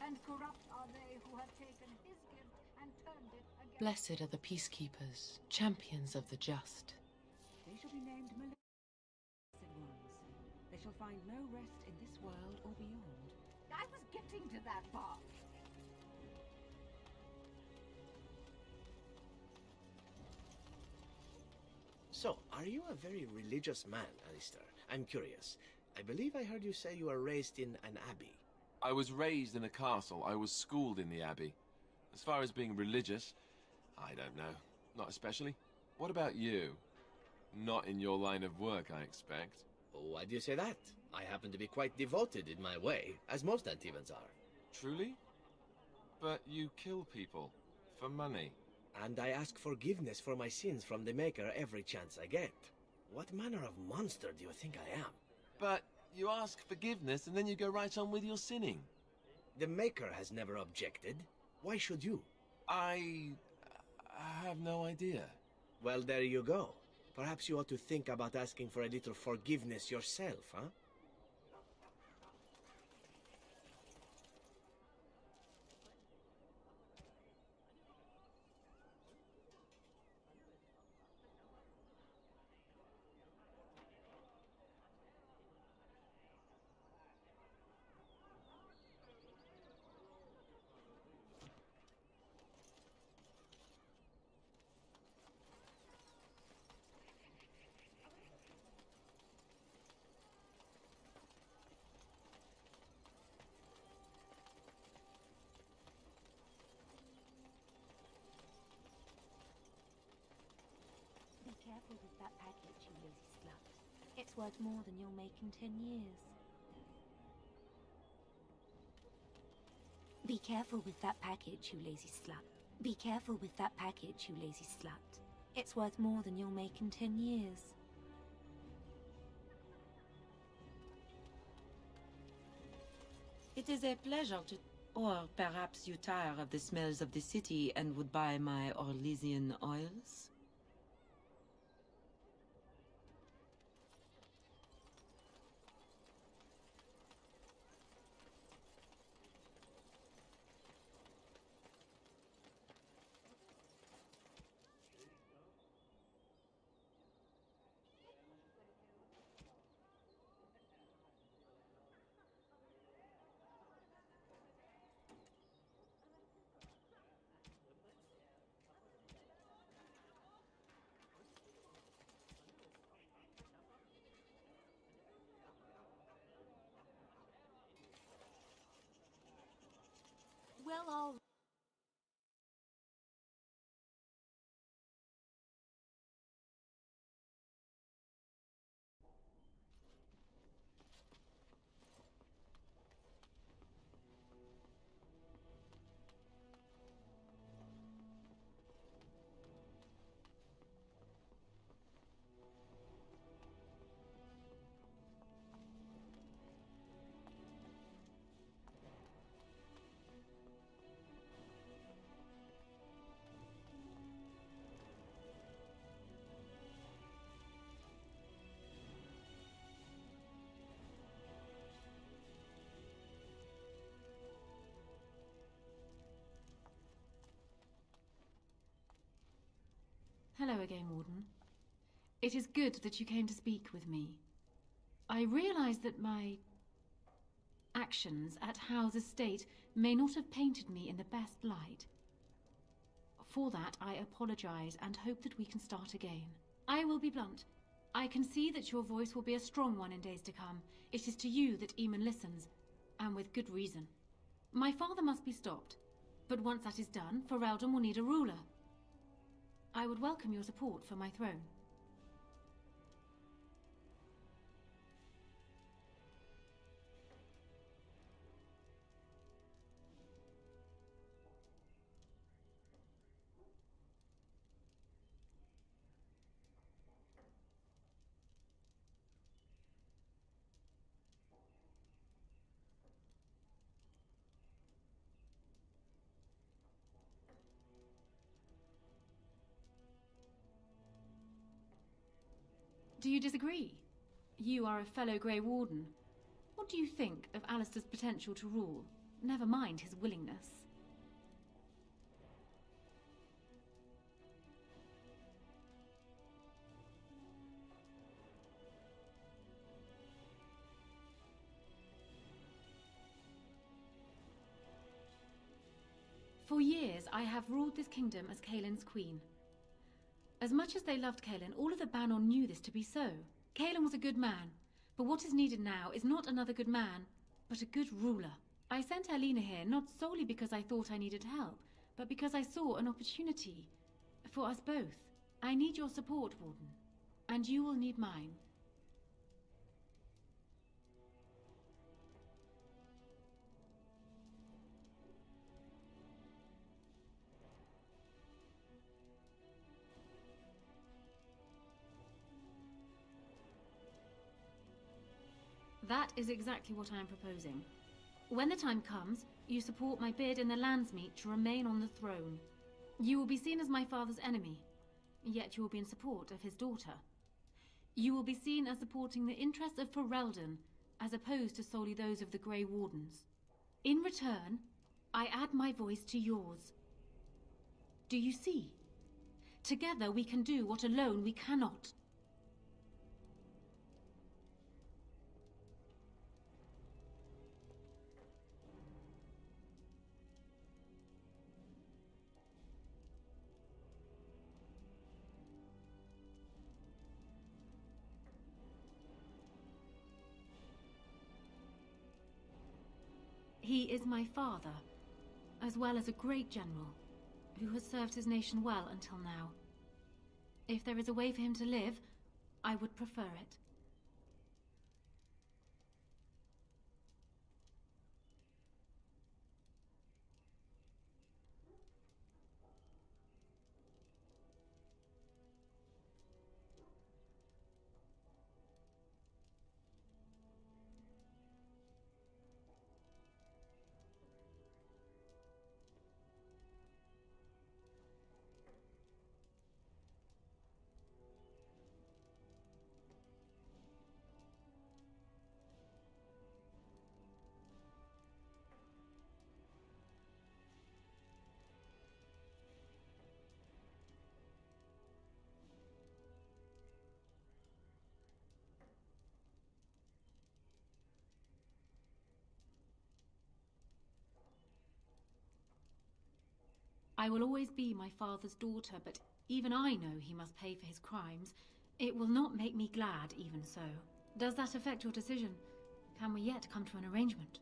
and corrupt are they who have taken his gift and turned it against. Blessed are the peacekeepers, champions of the just. They shall be named blessed ones. They shall find no rest in this world or beyond. I was getting to that part. So, are you a very religious man, Alistair? I'm curious. I believe I heard you say you were raised in an abbey. I was raised in a castle. I was schooled in the abbey. As far as being religious, I don't know. Not especially. What about you? Not in your line of work, I expect. Oh, why do you say that? I happen to be quite devoted in my way, as most Antevans are. Truly? But you kill people. For money. And I ask forgiveness for my sins from the Maker every chance I get. What manner of monster do you think I am? But you ask forgiveness and then you go right on with your sinning. The Maker has never objected. Why should you? I have no idea. Well, there you go. Perhaps you ought to think about asking for a little forgiveness yourself, huh? Be careful with that package, you lazy slut. It's worth more than you'll make in 10 years. Be careful with that package, you lazy slut. Be careful with that package, you lazy slut. It's worth more than you'll make in 10 years. It is a pleasure to... Or perhaps you tire of the smells of the city and would buy my Orlesian oils? Well, I'll... Hello again, Warden. It is good that you came to speak with me. I realize that my actions at Howe's estate may not have painted me in the best light. For that, I apologize and hope that we can start again. I will be blunt. I can see that your voice will be a strong one in days to come. It is to you that Eamon listens, and with good reason. My father must be stopped, but once that is done, Ferelden will need a ruler. I would welcome your support for my throne. Do you disagree? You are a fellow Grey Warden. What do you think of Alistair's potential to rule? Never mind his willingness. For years, I have ruled this kingdom as Kaelin's queen. As much as they loved Kaelin, all of the Banon knew this to be so. Kaelin was a good man, but what is needed now is not another good man, but a good ruler. I sent Alina here not solely because I thought I needed help, but because I saw an opportunity for us both. I need your support, Warden, and you will need mine. That is exactly what I am proposing. When the time comes, you support my bid in the Landsmeet to remain on the throne. You will be seen as my father's enemy, yet you will be in support of his daughter. You will be seen as supporting the interests of Ferelden, as opposed to solely those of the Grey Wardens. In return, I add my voice to yours. Do you see? Together we can do what alone we cannot. He is my father, as well as a great general, who has served his nation well until now. If there is a way for him to live, I would prefer it. I will always be my father's daughter, but even I know he must pay for his crimes. It will not make me glad, even so. Does that affect your decision? Can we yet come to an arrangement?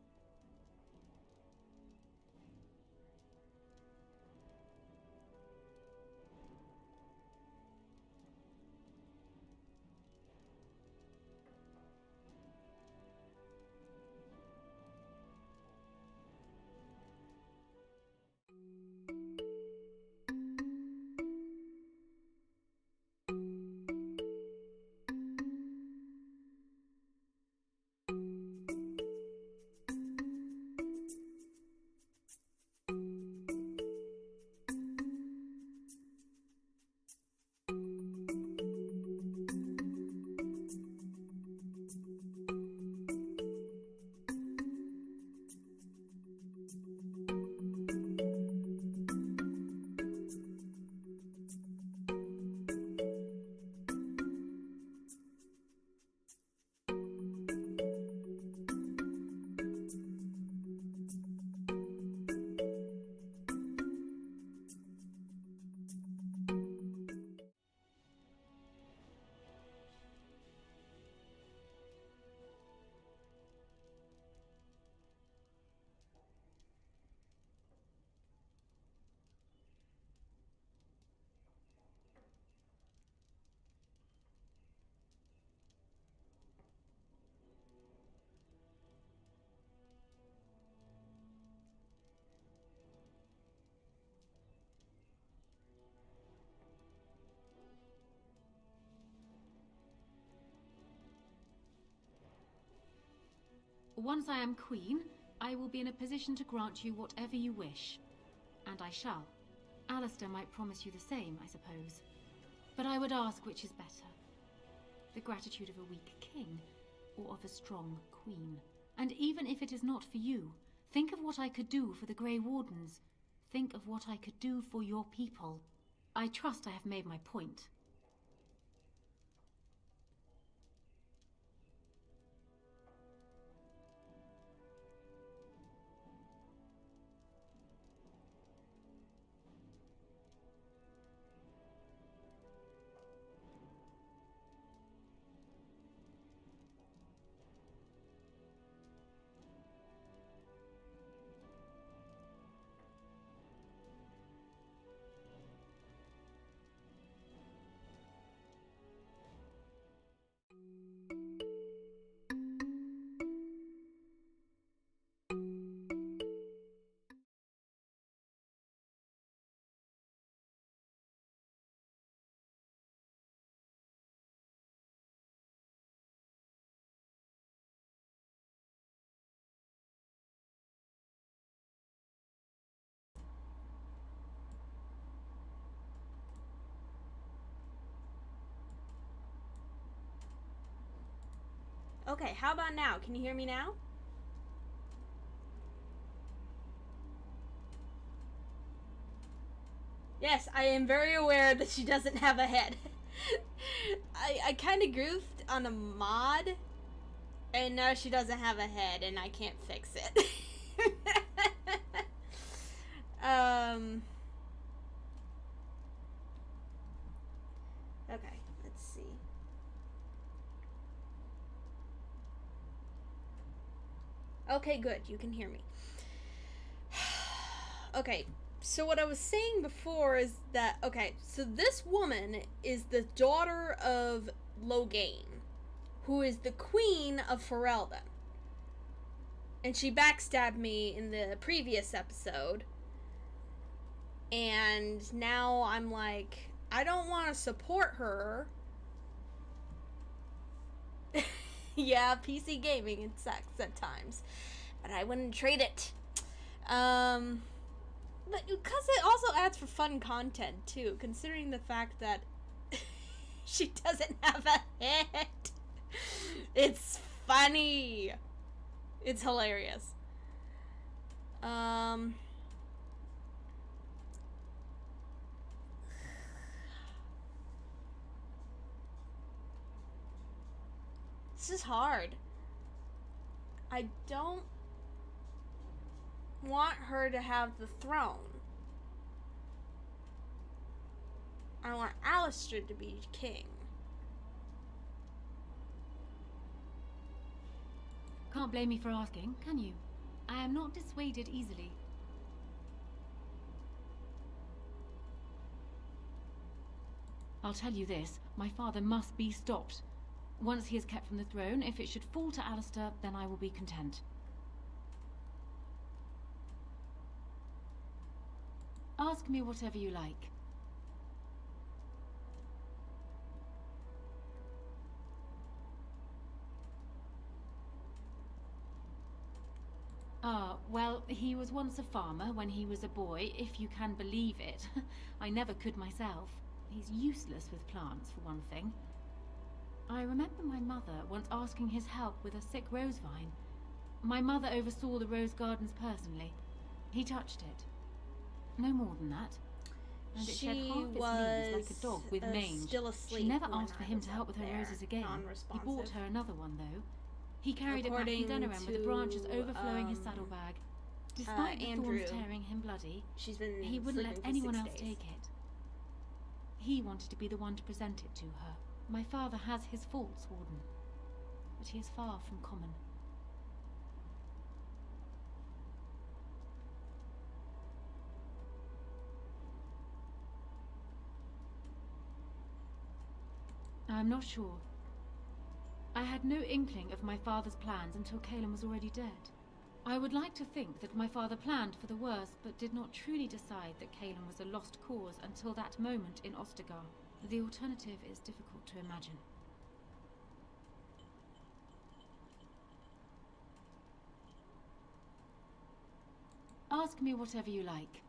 Once I am queen, I will be in a position to grant you whatever you wish. And I shall. Alistair might promise you the same, I suppose. But I would ask which is better. The gratitude of a weak king, or of a strong queen. And even if it is not for you, Think of what I could do for the Grey Wardens. Think of what I could do for your people. I trust I have made my point. Okay, how about now? Can you hear me now? Yes, I am very aware that she doesn't have a head. I kind of goofed on a mod, and now she doesn't have a head, and I can't fix it. Okay, let's see. Okay, good. You can hear me. Okay, so what I was saying before is that, okay, so this woman is the daughter of Loghain, who is the queen of Ferelden. And she backstabbed me in the previous episode. And now I'm like, I don't want to support her. Yeah, PC gaming, it sucks at times. But I wouldn't trade it. But because it also adds for fun content, too. Considering the fact that she doesn't have a head. It's funny. It's hilarious. This is hard. I don't want her to have the throne. I want Alistair to be king. Can't blame me for asking, can you? I am not dissuaded easily. I'll tell you this, my father must be stopped. Once he is kept from the throne, if it should fall to Alistair, then I will be content. Ask me whatever you like. Ah, well, he was once a farmer when he was a boy, if you can believe it. I never could myself. He's useless with plants, for one thing. I remember my mother once asking his help with a sick rose vine. My mother oversaw the rose gardens personally. He touched it. No more than that. And it shed half its leaves like a dog with mange. Still asleep. She never asked for him to help with her roses again. He bought her another one, though. He carried it back from Dunham with the branches overflowing his saddlebag. Despite the thorns tearing him bloody, he wouldn't let anyone else take it. He wanted to be the one to present it to her. My father has his faults, Warden, but he is far from common. I'm not sure. I had no inkling of my father's plans until Caleb was already dead. I would like to think that my father planned for the worst, but did not truly decide that Caleb was a lost cause until that moment in Ostagar. The alternative is difficult to imagine. Ask me whatever you like.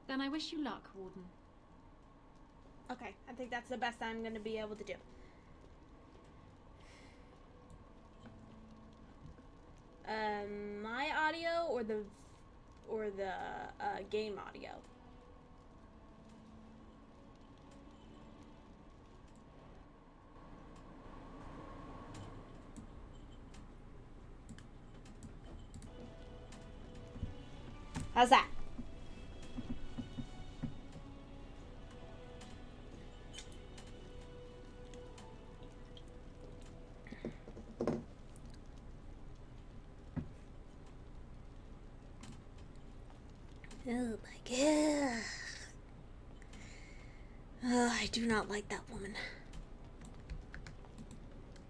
Then I wish you luck, Warden. Okay, I think that's the best I'm going to be able to do. my audio or the game audio? How's that? Oh my god. I do not like that woman.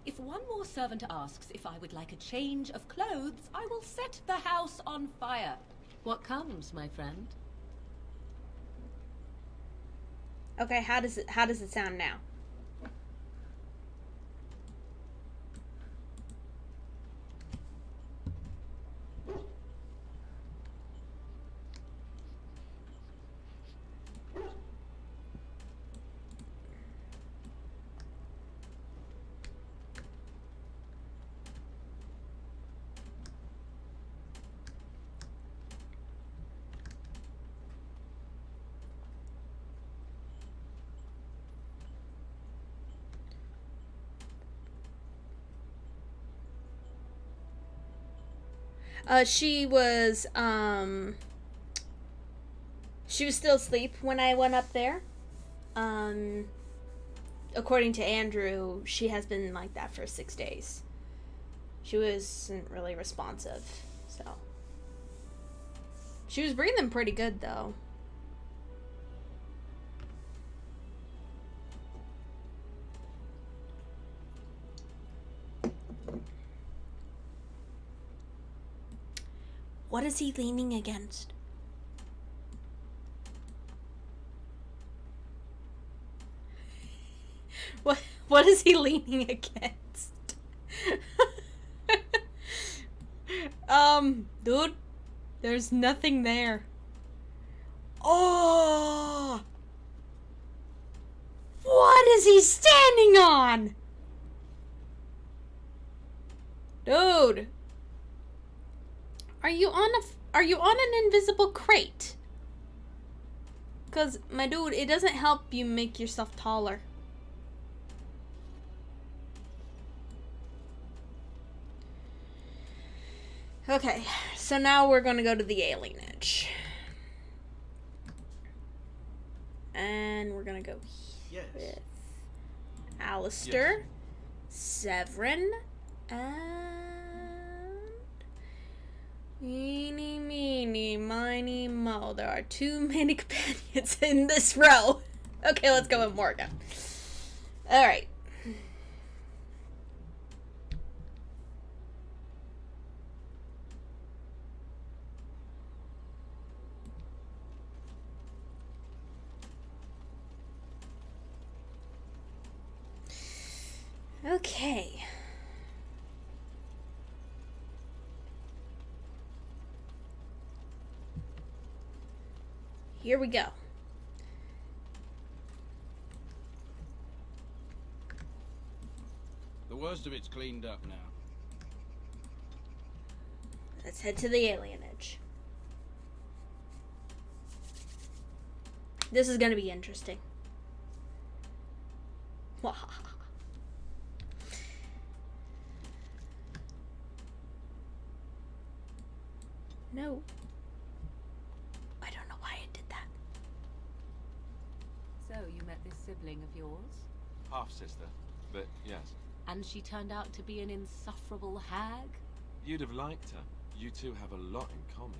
If one more servant asks if I would like a change of clothes, I will set the house on fire. What comes, my friend? Okay, how does it sound now? She was still asleep when I went up there. According to Andrew, she has been like that for 6 days. She wasn't really responsive, so. She was breathing pretty good, though. What is he leaning against? What is he leaning against? Dude, there's nothing there. Oh! What is he standing on? Dude. Are you on an invisible crate? 'Cause, my dude, it doesn't help you make yourself taller. Okay, so now we're gonna go to the alienage. And we're gonna go with Alistair, Severin, and eeny, meeny, miny, mo. There are too many companions in this row. Okay, let's go with Morgan. Alright. Okay. Here we go. The worst of it's cleaned up now. Let's head to the alienage. This is gonna be interesting. No. I don't know why I did that. So, you met this sibling of yours? Half-sister, but yes. And she turned out to be an insufferable hag? You'd have liked her. You two have a lot in common.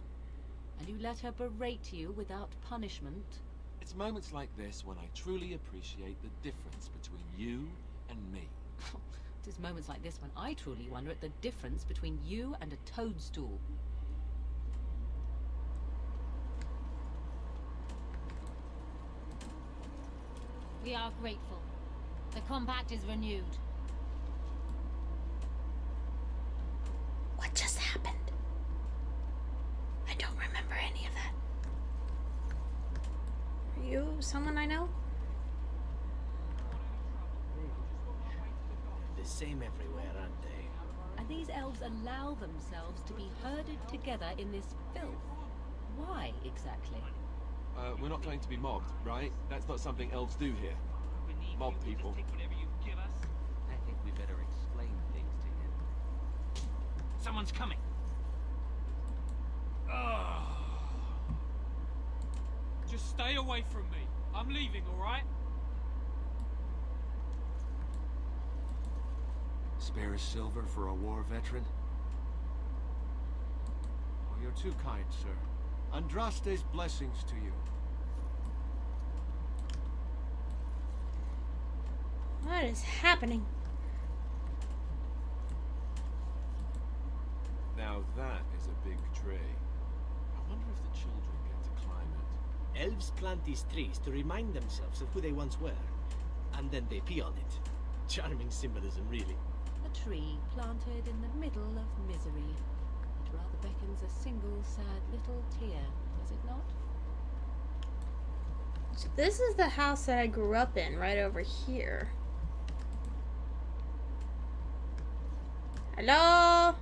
And you let her berate you without punishment? It's moments like this when I truly appreciate the difference between you and me. It is moments like this when I truly wonder at the difference between you and a toadstool. We are grateful. The compact is renewed. What just happened? I don't remember any of that. Are you someone I know? The same everywhere, aren't they? And and these elves allow themselves to be herded together in this filth. Why exactly? We're not going to be mobbed, right? That's not something elves do here. Mob people. I think we better explain things to him. Someone's coming. Just stay away from me. I'm leaving, alright? Spare a silver for a war veteran? Oh, you're too kind, sir. Andraste's blessings to you. What is happening? Now that is a big tree. I wonder if the children get to climb it. Elves plant these trees to remind themselves of who they once were, and then they pee on it. Charming symbolism, really. A tree planted in the middle of misery. It rather beckons a single sad little tear, does it not? So this is the house that I grew up in, right over here. Hello?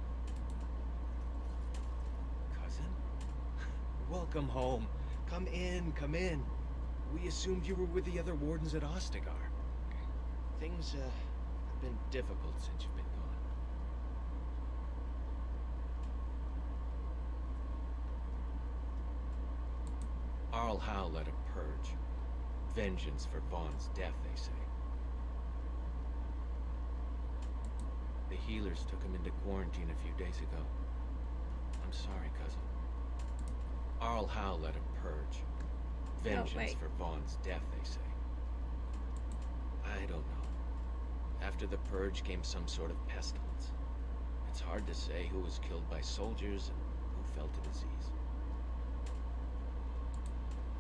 Cousin? Welcome home. Come in, come in. We assumed you were with the other wardens at Ostagar. Things, have been difficult since you've been gone. Arl Howe led a purge. Vengeance for Vaughn's death, they say. The healers took him into quarantine a few days ago. I'm sorry, cousin. Arl Howe led a purge. Vengeance for Vaughn's death, they say. I don't know. After the purge came some sort of pestilence. It's hard to say who was killed by soldiers and who fell to disease.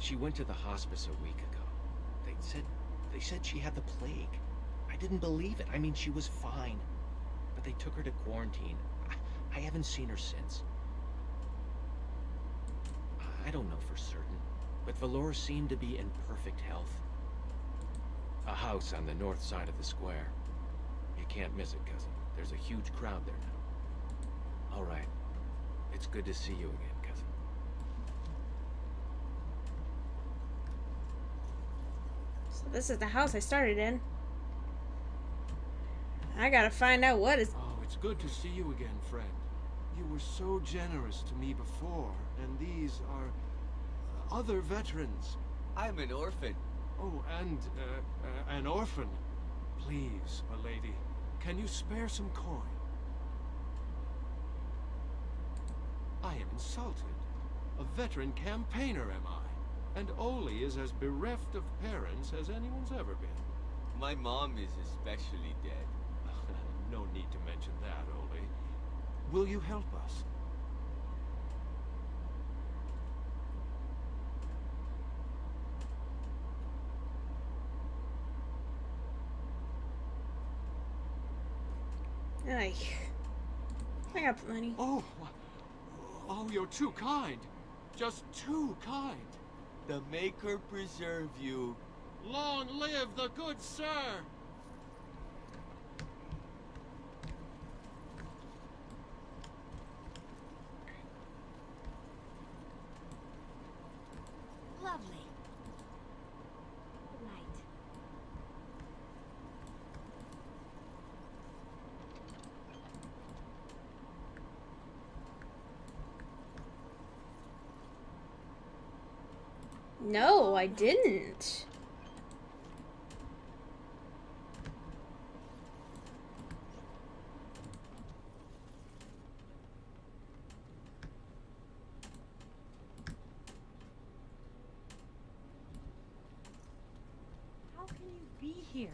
She went to the hospice a week ago. They said she had the plague. I didn't believe it. I mean, she was fine. But they took her to quarantine. I haven't seen her since. I don't know for certain, but Valor seemed to be in perfect health. A house on the north side of the square. You can't miss it, cousin. There's a huge crowd there now. All right. It's good to see you again, cousin. So this is the house I started in. I gotta find out what is... Oh, it's good to see you again, friend. You were so generous to me before, and these are other veterans. I'm an orphan. Oh, and an orphan. Please, milady, can you spare some coin? I am insulted. A veteran campaigner am I, and Oli is as bereft of parents as anyone's ever been. My mom is especially dead. No need to mention that, Oli. Will you help us? I got plenty. Oh, you're too kind. Just too kind. The Maker preserve you. Long live the good sir! Lovely. Good night. No, I didn't. How can you be here?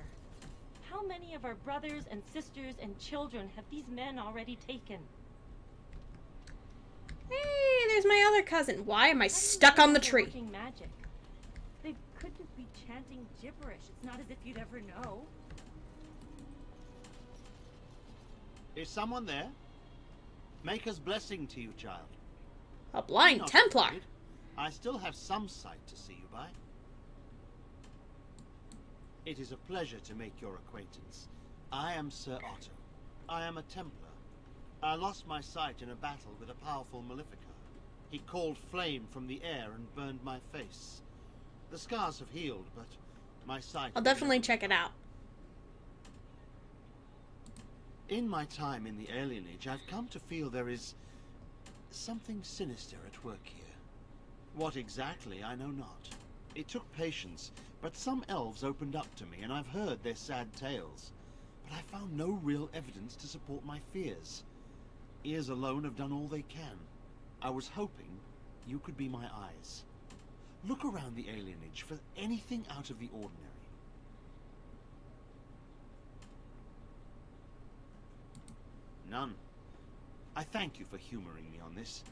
How many of our brothers and sisters and children have these men already taken? Hey, there's my other cousin. Why am I stuck on the tree? Magic. They could just be chanting gibberish. It's not as if you'd ever know. Is someone there? Maker's blessing to you, child. A blind Not Templar. afraid. I still have some sight to see you by. It is a pleasure to make your acquaintance. I am Sir Otto. I am a Templar. I lost my sight in a battle with a powerful Malefica. He called flame from the air and burned my face. The scars have healed, but my sight... I'll definitely check it out. In my time in the Alien Age, I've come to feel there is something sinister at work here. What exactly, I know not. It took patience, but some elves opened up to me, and I've heard their sad tales. But I found no real evidence to support my fears. Ears alone have done all they can. I was hoping you could be my eyes. Look around the alienage for anything out of the ordinary. None. I thank you for humoring me on this.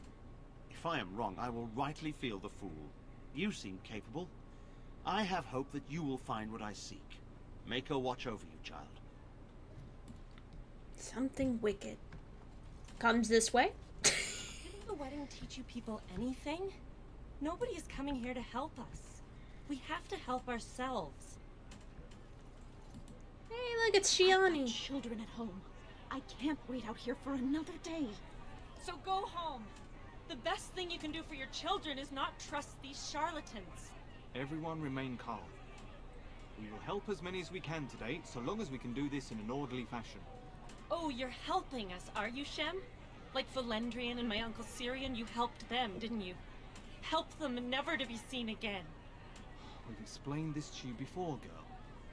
If I am wrong, I will rightly feel the fool. You seem capable. I have hope that you will find what I seek. Make her watch over you, child. Something wicked comes this way. Didn't the wedding teach you people anything? Nobody is coming here to help us. We have to help ourselves. Hey, look, it's Shiani. Children at home. I can't wait out here for another day. So go home. The best thing you can do for your children is not trust these charlatans. Everyone remain calm. We will help as many as we can today, so long as we can do this in an orderly fashion. Oh, you're helping us, are you, Shem? Like Valendrian and my Uncle Syrian, you helped them, didn't you? Help them never to be seen again. We've explained this to you before, girl.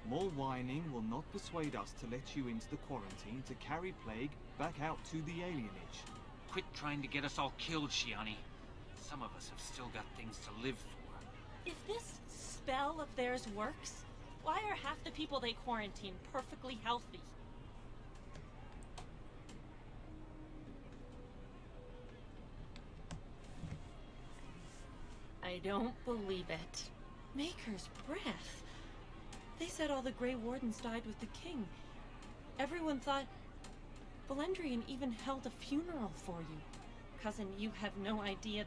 More whining will not persuade us to let you into the quarantine to carry plague back out to the alienage. Quit trying to get us all killed, Shiani. Some of us have still got things to live for. If this spell of theirs works, why are half the people they quarantine perfectly healthy? I don't believe it. Maker's breath. They said all the Grey Wardens died with the king. Everyone thought... Valendrian even held a funeral for you. Cousin, you have no idea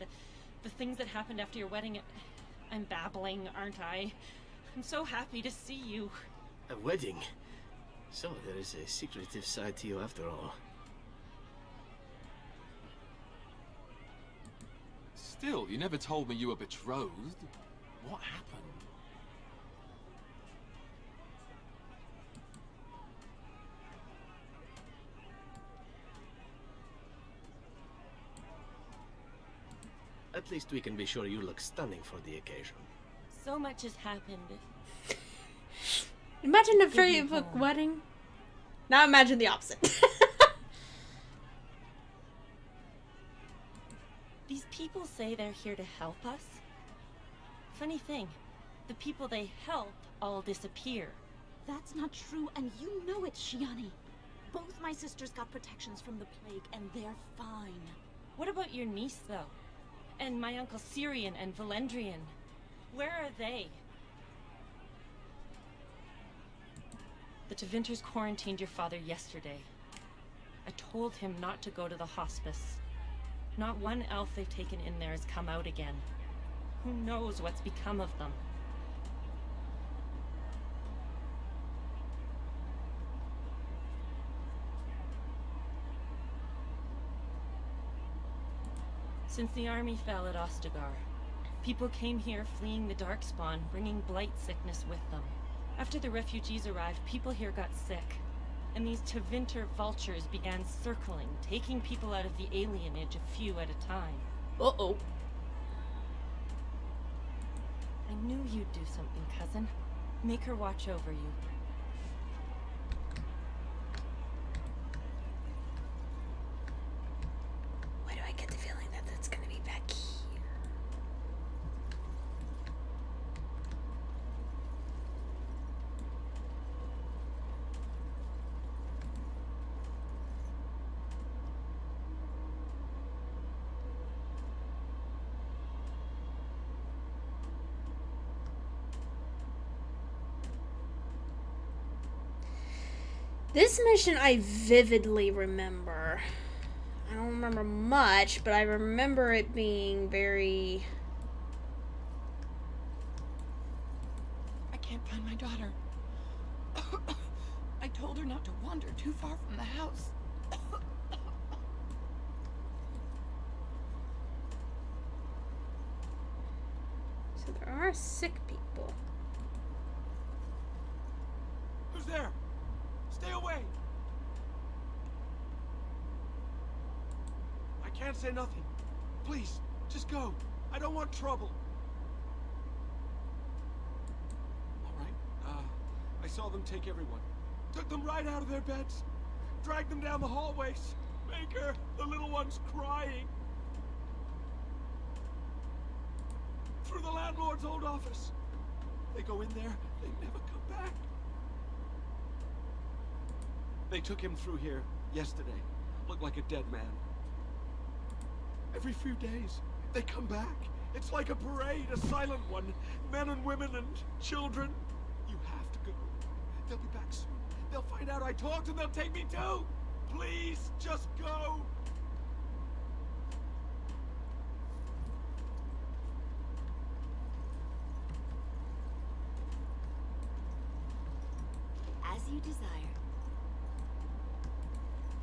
the things that happened after your wedding. I'm babbling, aren't I? I'm so happy to see you. A wedding? So there is a secretive side to you after all. Still, you never told me you were betrothed. What happened? At least we can be sure you look stunning for the occasion. So much has happened. Imagine a very book wedding. Now imagine the opposite. These people say they're here to help us. Funny thing, the people they help all disappear. That's not true, and you know it, Shiani. Both my sisters got protections from the plague, and they're fine. What about your niece, though? And my Uncle Syrian and Valendrian? Where are they? The Tevinters quarantined your father yesterday. I told him not to go to the hospice. Not one elf they've taken in there has come out again. Who knows what's become of them? Since the army fell at Ostagar, people came here fleeing the Darkspawn, bringing blight sickness with them. After the refugees arrived, people here got sick, and these Tevinter vultures began circling, taking people out of the alienage a few at a time. Uh-oh. I knew you'd do something, cousin. Make her watch over you. Why do I get the feeling that that's gonna be back here? This mission I vividly remember. I don't remember much, but I remember it being very... I can't find my daughter. I told her not to wander too far from the house. So there are sick people. Who's there? Stay away! I can't say nothing. Please, just go. I don't want trouble. All right. I saw them take everyone. Took them right out of their beds. Dragged them down the hallways. Baker, the little one's crying. Through the landlord's old office. They go in there, they never come back. They took him through here yesterday. Looked like a dead man. Every few days, they come back. It's like a parade, a silent one. Men and women and children. You have to go. They'll be back soon. They'll find out I talked and they'll take me too. Please, just go. As you desire.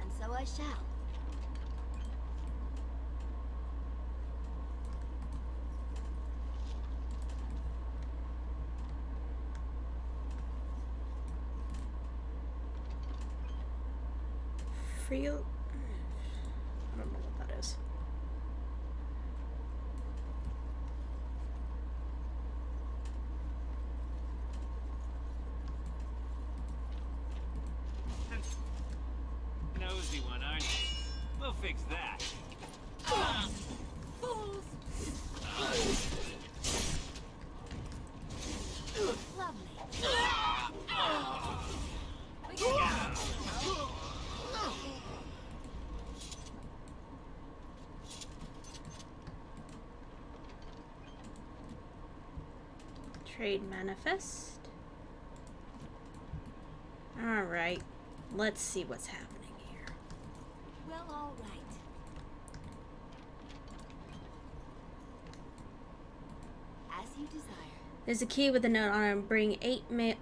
And so I shall. Free. I don't know what that is. Nosy one, aren't you? We'll fix that. Fools! Lovely. Trade manifest. Alright. Let's see what's happening here. Well, all right. As you desire. There's a key with a note on it. Bring 8 mail.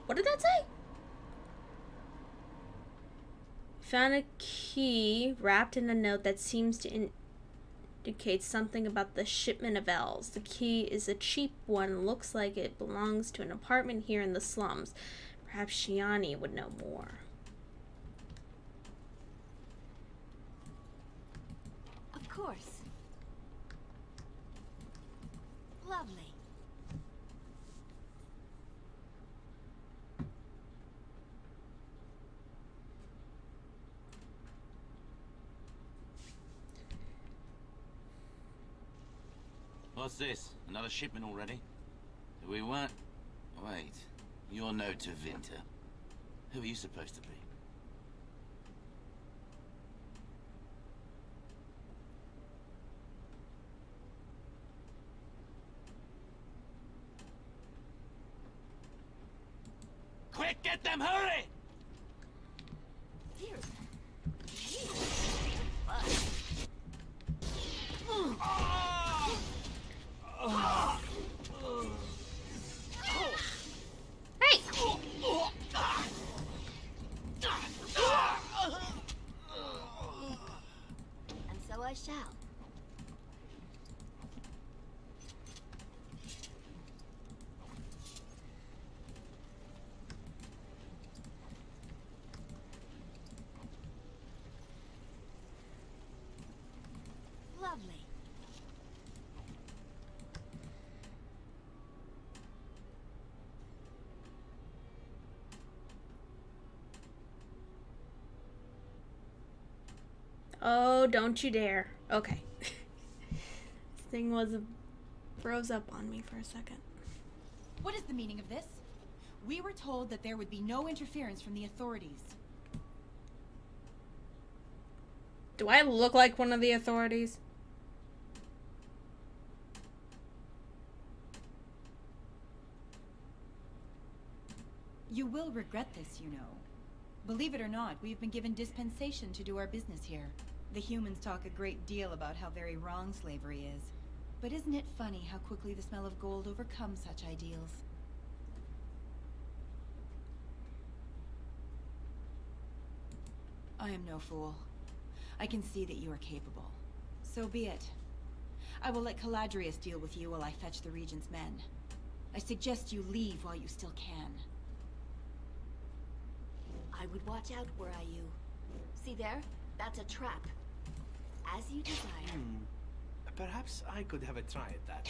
What did that say? Found a key wrapped in a note that seems to indicate something about the shipment of elves. The key is a cheap one. Looks like it belongs to an apartment here in the slums. Perhaps Shiani would know more. Of course. Lovely. What's this? Another shipment already? Do we want... Wait. You're no to Vinter. Who are you supposed to be? Quick, get them, hurry! Here. Hey! And so I shall. Lovely. Oh, don't you dare. Okay. This thing froze up on me for a second. What is the meaning of this? We were told that there would be no interference from the authorities. Do I look like one of the authorities? You will regret this, you know. Believe it or not, we have been given dispensation to do our business here. The humans talk a great deal about how very wrong slavery is. But isn't it funny how quickly the smell of gold overcomes such ideals? I am no fool. I can see that you are capable. So be it. I will let Caladrius deal with you while I fetch the Regent's men. I suggest you leave while you still can. I would watch out, were I you. See there? That's a trap. As you desire. Perhaps I could have a try at that.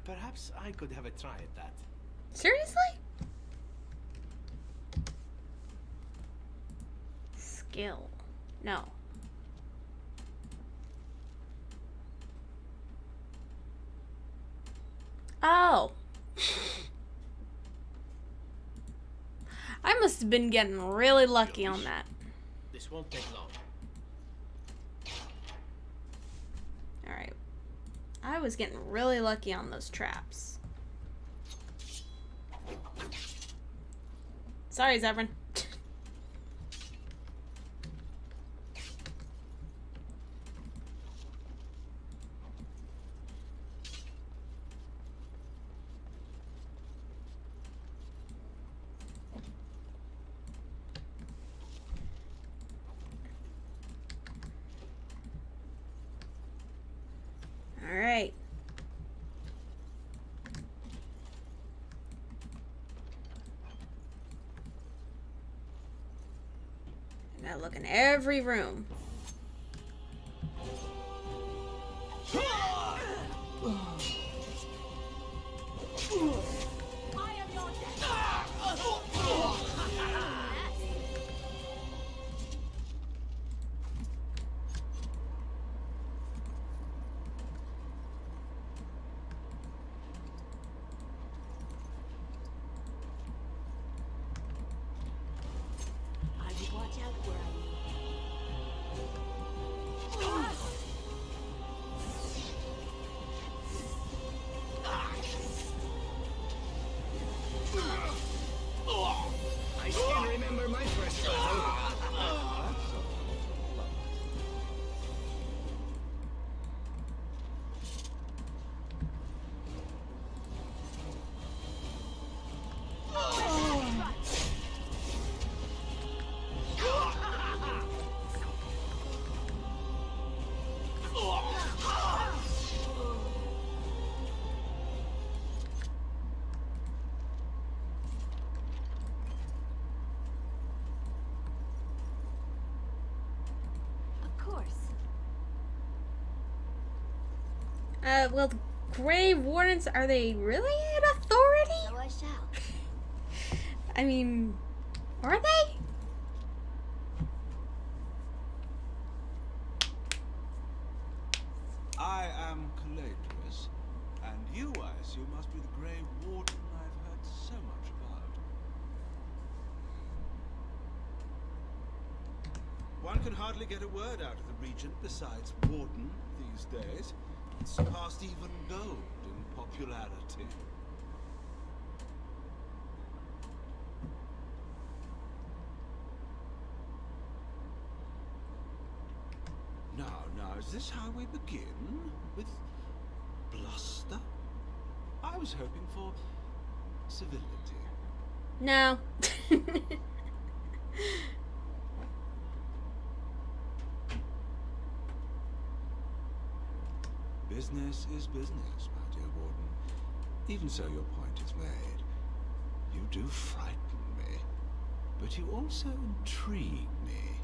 Perhaps I could have a try at that. Seriously? Skill. No. Oh. I must have been getting really lucky on that. This won't take long. Alright. I was getting really lucky on those traps. Sorry, Zevran. Alright. I gotta look in every room. I still remember my first battle. Well, the Grey Wardens, are they really an authority? So I shall. I mean, are they? I am Caladrius, and you, I assume, must be the Grey Warden I've heard so much about. One can hardly get a word out of the Regent besides Warden these days. It's surpassed even gold in popularity. Now, is this how we begin? With bluster? I was hoping for civility. No. Business is business, my dear Warden. Even so, your point is made. You do frighten me, but you also intrigue me.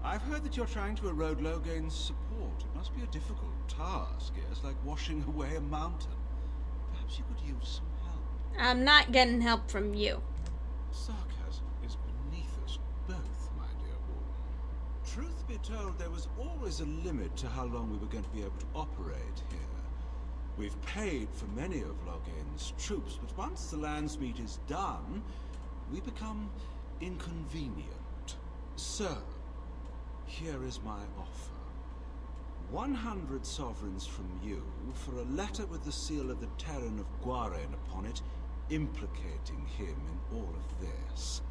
I've heard that you're trying to erode Logain's support. It must be a difficult task. It's like washing away a mountain. Perhaps you could use some help. I'm not getting help from you. Sarcasm is beneath us both, my dear Warden. Truth be told, there was always a limit to how long we were going to be able to operate here. We've paid for many of Logain's troops, but once the Landsmeet is done, we become inconvenient. So, here is my offer. 100 sovereigns from you for a letter with the seal of the Terran of Guaren upon it, implicating him in all of this.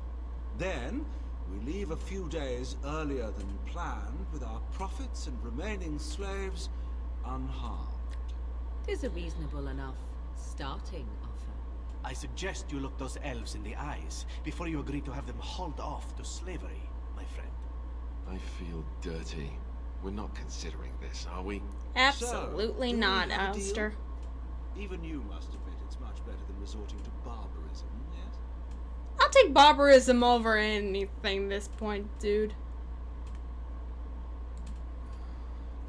Then, we leave a few days earlier than planned, with our profits and remaining slaves unharmed. 'Tis a reasonable enough starting offer. I suggest you look those elves in the eyes before you agree to have them hauled off to slavery, my friend. I feel dirty. We're not considering this, are we? Absolutely So, do we not, have a deal? Alistair. Even you must admit it's much better than resorting to barbarism, yes? I'll take barbarism over anything at this point, dude.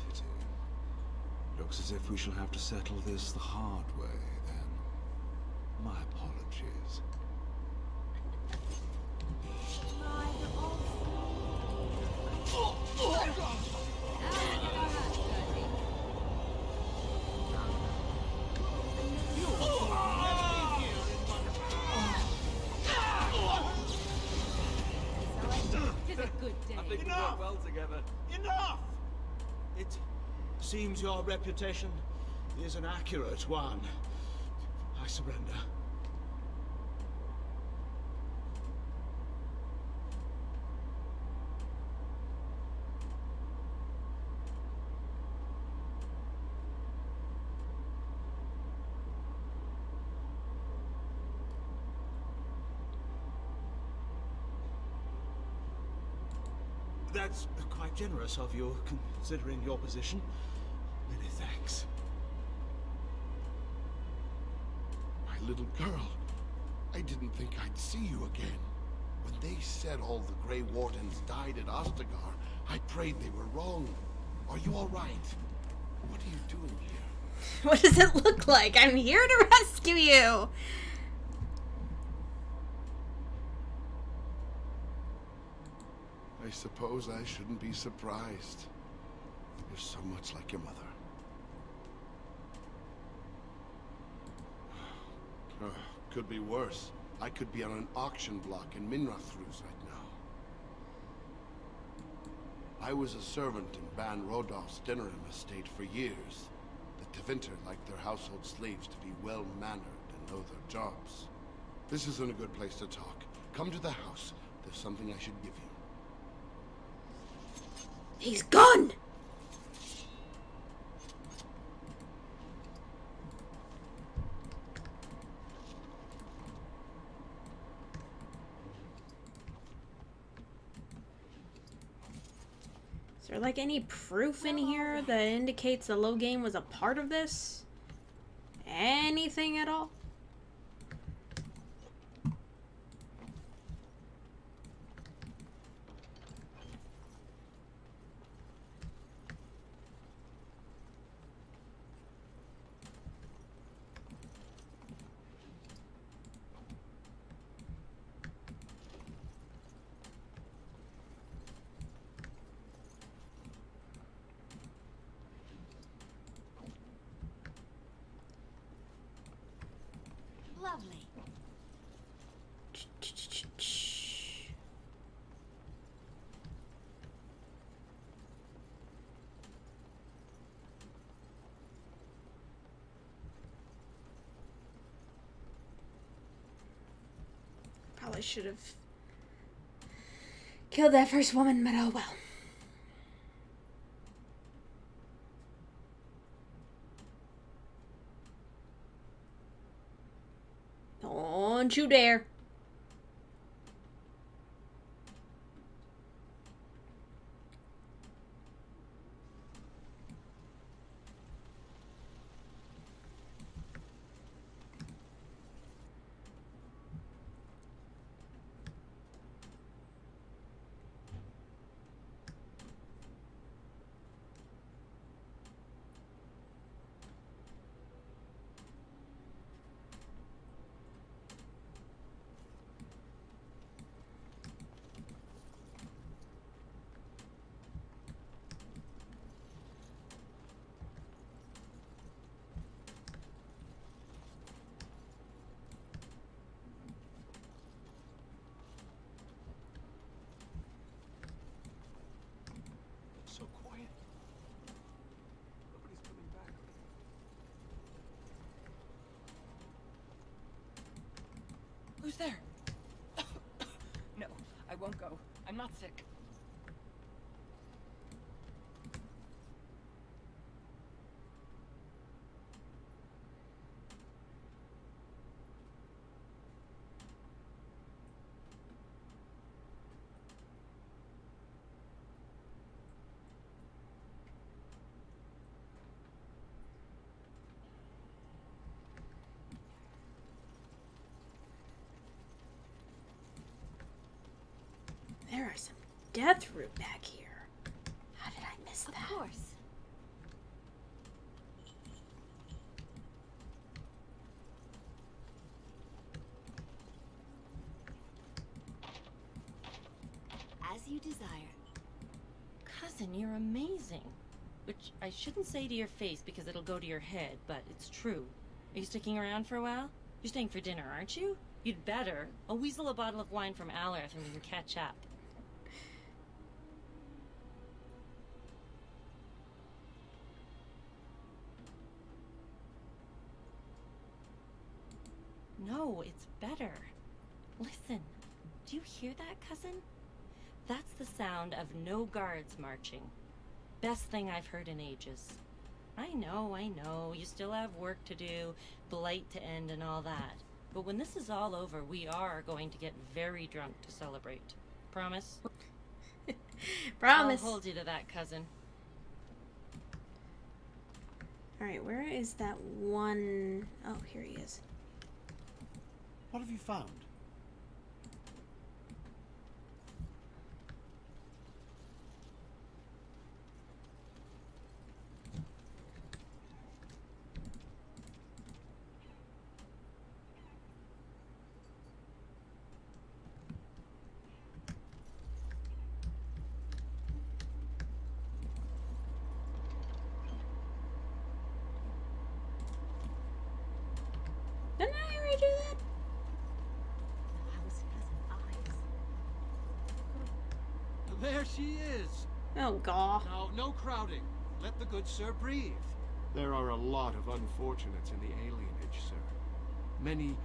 Pity. Looks as if we shall have to settle this the hard way, then. My apologies. I think we work well together. Enough! It seems your reputation is an accurate one. I surrender. That's quite generous of you, considering your position. Many thanks. My little girl, I didn't think I'd see you again. When they said all the Grey Wardens died at Ostagar, I prayed they were wrong. Are you all right? What are you doing here? What does it look like? I'm here to rescue you! I suppose I shouldn't be surprised. You're so much like your mother. Could be worse. I could be on an auction block in Minrathrus right now. I was a servant in Ban Rodolph's Denerim estate for years. The Tevinter liked their household slaves to be well-mannered and know their jobs. This isn't a good place to talk. Come to the house. There's something I should give you. He's gone! Is there like any proof in here that indicates the Loghain was a part of this? Anything at all? Lovely. Probably should have killed that first woman, but oh well. Don't you dare. So quiet. Nobody's coming back. Who's there? No, I won't go. I'm not sick. death root back here. How did I miss that? Of course. As you desire. Cousin, you're amazing. Which I shouldn't say to your face because it'll go to your head, but it's true. Are you sticking around for a while? You're staying for dinner, aren't you? You'd better. I'll weasel a bottle of wine from Alarth and we can catch up. No, it's better. Listen. Do you hear that, cousin? That's the sound of no guards marching. Best thing I've heard in ages. I know. You still have work to do, blight to end and all that. But when this is all over, we are going to get very drunk to celebrate. Promise? Promise. I'll hold you to that, cousin. Alright, where is that one? Oh, here he is. What have you found? Didn't I already do that? There she is. Oh, God. Now, no crowding. Let the good sir breathe. There are a lot of unfortunates in the alienage, sir. Many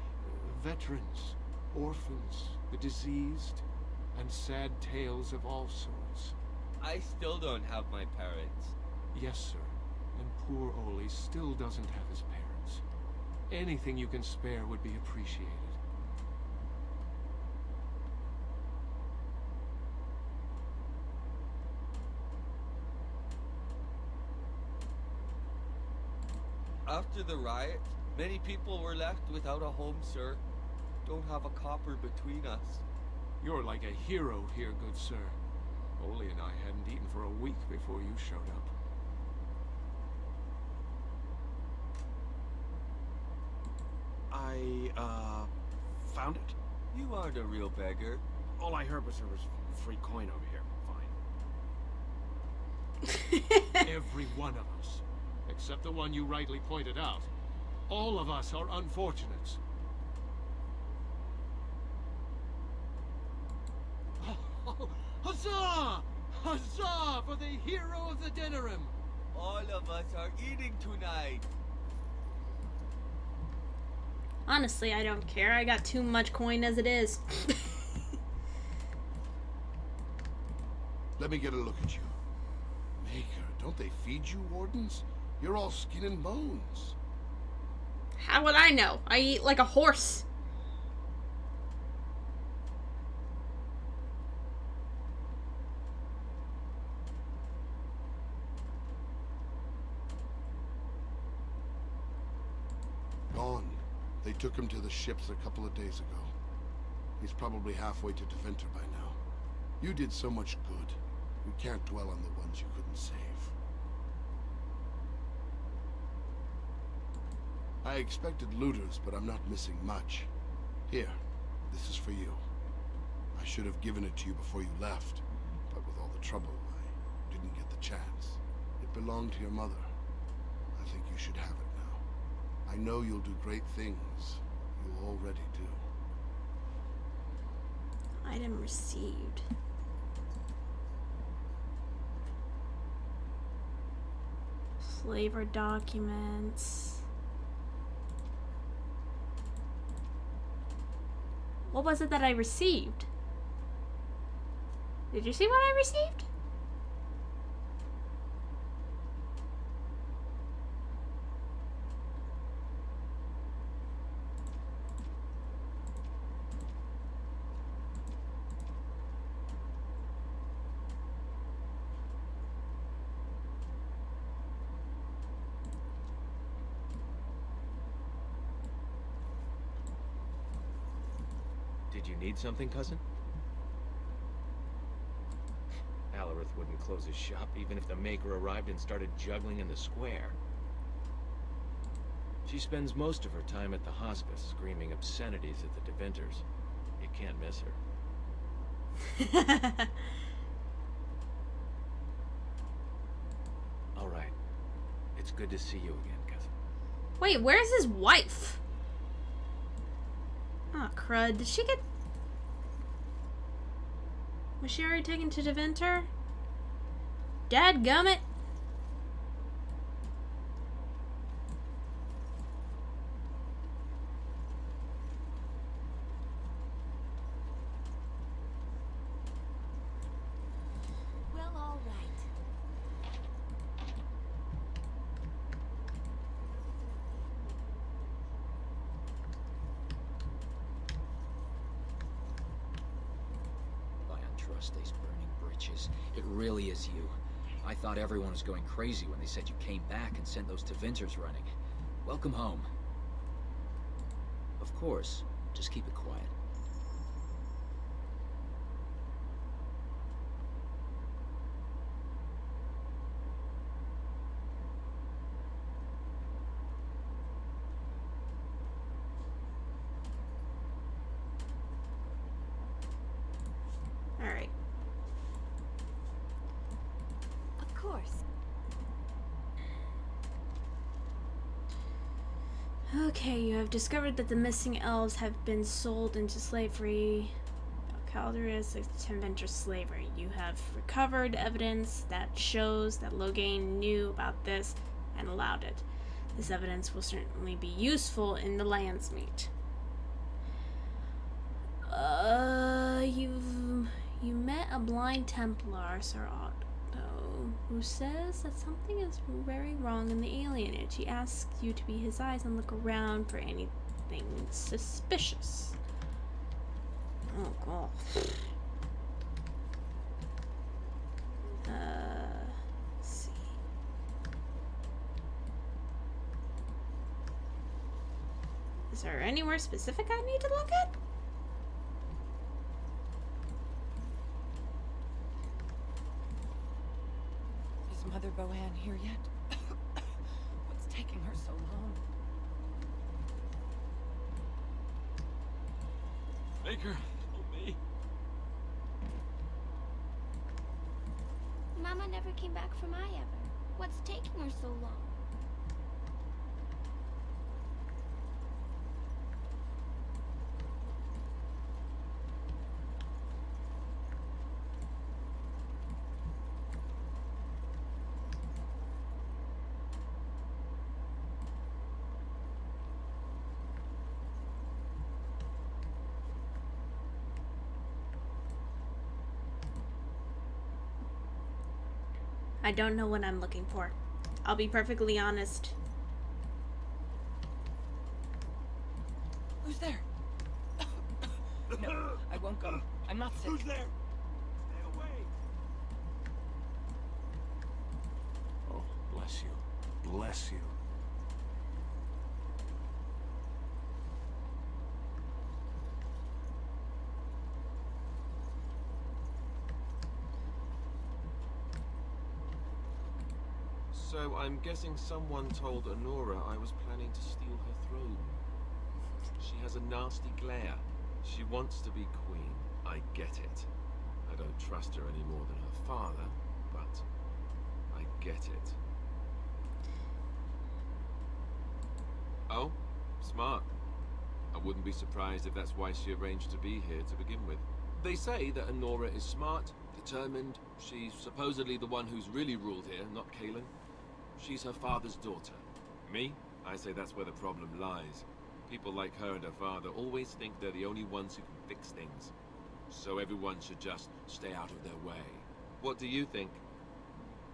veterans, orphans, the diseased, and sad tales of all sorts. I still don't have my parents. Yes, sir. And poor Oli still doesn't have his parents. Anything you can spare would be appreciated. After the riot, many people were left without a home, sir. Don't have a copper between us. You're like a hero here, good sir. Oli and I hadn't eaten for a week before you showed up. I, found it. You aren't a real beggar. All I heard was there was free coin over here. Every one of us, except the one you rightly pointed out. All of us are unfortunates. Huzzah! Huzzah for the hero of the Denerim! All of us are eating tonight. Honestly, I don't care. I got too much coin as it is. Let me get a look at you. Maker, don't they feed you, wardens? You're all skin and bones. How would I know? I eat like a horse. Gone. They took him to the ships a couple of days ago. He's probably halfway to Deventer by now. You did so much good. We can't dwell on the ones you couldn't save. I expected looters, but I'm not missing much. Here, this is for you. I should have given it to you before you left, but with all the trouble, I didn't get the chance. It belonged to your mother. I think you should have it now. I know you'll do great things. You already do. Item received. Flavor documents. What was it that I received? Did you see what I received? Did you need something, cousin? Alarith wouldn't close his shop even if the Maker arrived and started juggling in the square. She spends most of her time at the hospice, screaming obscenities at the Devinters. You can't miss her. All right. It's good to see you again, cousin. Wait, where's his wife? Oh, crud. Did she get... Was she already taken to Deventer? Dadgummit! Well, all right. I untrust these burning britches. It really is you. I thought everyone was going crazy when they said you came back and sent those Devinters running. Welcome home. Of course, just keep it quiet. Alright. Of course. Okay, you have discovered that the missing elves have been sold into slavery. Caldera's Deventer slavery. You have recovered evidence that shows that Logain knew about this and allowed it. This evidence will certainly be useful in the Landsmeet. You met a blind Templar, Sir Otto, who says that something is very wrong in the alienage. He asks you to be his eyes and look around for anything suspicious. Oh god. Let's see. Is there anywhere specific I need to look at? Is Mother Bohan here yet? What's taking her so long? Maker, oh me. Mama never came back from Ever. What's taking her so long? I don't know what I'm looking for. I'll be perfectly honest. Who's there? No, I won't go. I'm not sick. Who's there? Stay away. Oh, bless you. Bless you. So I'm guessing someone told Honora I was planning to steal her throne. She has a nasty glare. She wants to be queen. I get it. I don't trust her any more than her father, but I get it. Oh, smart. I wouldn't be surprised if that's why she arranged to be here to begin with. They say that Honora is smart, determined. She's supposedly the one who's really ruled here, not Kaelin. She's her father's daughter. Me? I say that's where the problem lies. People like her and her father always think they're the only ones who can fix things. So everyone should just stay out of their way. What do you think?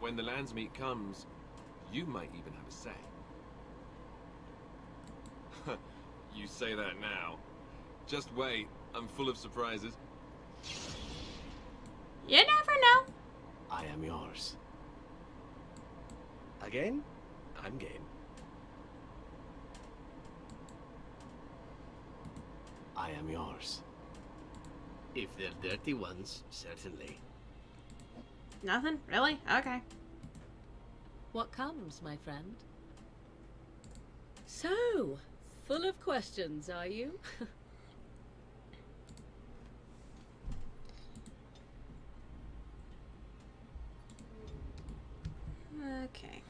When the Landsmeet comes, you might even have a say. You say that now. Just wait, I'm full of surprises. You never know. I am yours. Again? I'm game. I am yours. If they're dirty ones, certainly. Nothing? Really? Okay. What comes, my friend? So, full of questions, are you? Okay.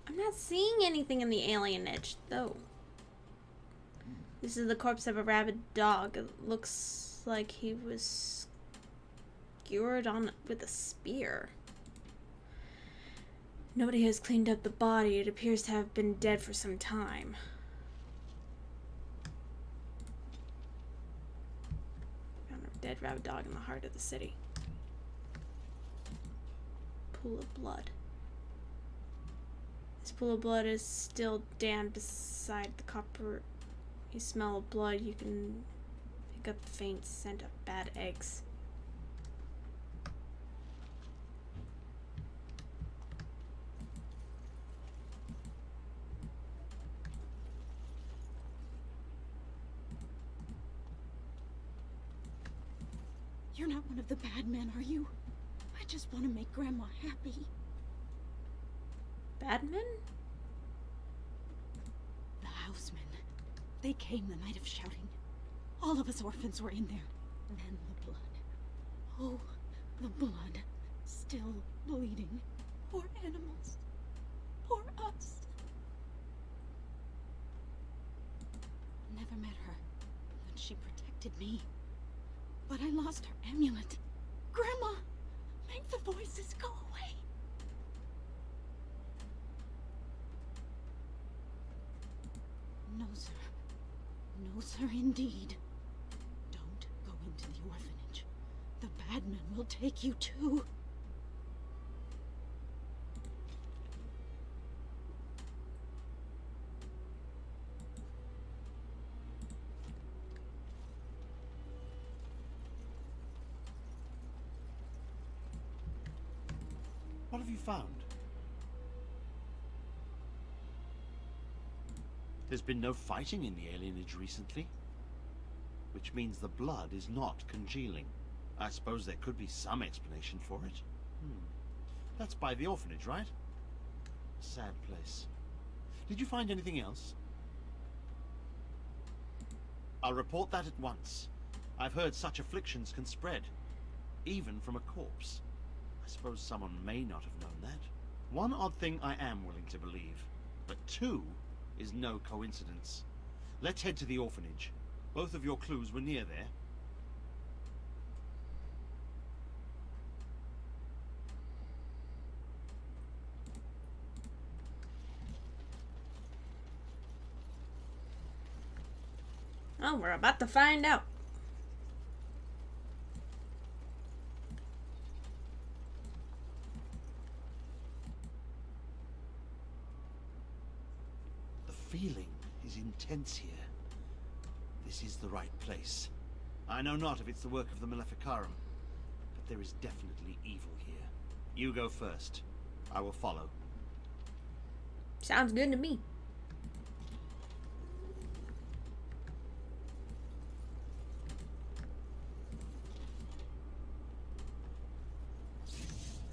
I'm not seeing anything in the alienage, though. This is the corpse of a rabid dog. It looks like he was skewered on with a spear. Nobody has cleaned up the body. It appears to have been dead for some time. Found a dead rabid dog in the heart of the city. Pool of blood. This pool of blood is still damp beside the copper. You smell of blood, you can pick up the faint scent of bad eggs. You're not one of the bad men, are you? I just want to make Grandma happy. Bad men? The housemen. They came the night of shouting. All of us orphans were in there. Then the blood. Oh, the blood. Still bleeding. Poor animals. Poor us. Never met her, but she protected me. But I lost her amulet. Grandma, make the voices go away. No, sir. No, sir, indeed. Don't go into the orphanage. The bad men will take you too. What have you found? There's been no fighting in the alienage recently, which means the blood is not congealing. I suppose there could be some explanation for it. That's by the orphanage, right? Sad place. Did you find anything else? I'll report that at once. I've heard such afflictions can spread, even from a corpse. I suppose someone may not have known that. One odd thing I am willing to believe, but two is no coincidence. Let's head to the orphanage. Both of your clues were near there. Oh, we're about to find out. The feeling is intense here. This is the right place. I know not if it's the work of the Maleficarum, but there is definitely evil here. You go first. I will follow. Sounds good to me.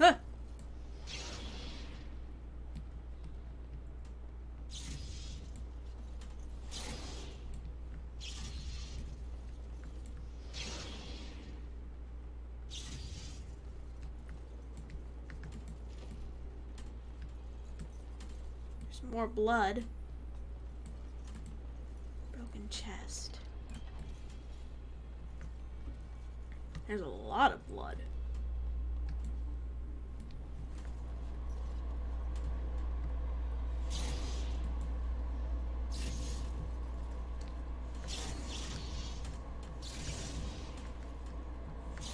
Huh. There's more blood. Broken chest. There's a lot of blood.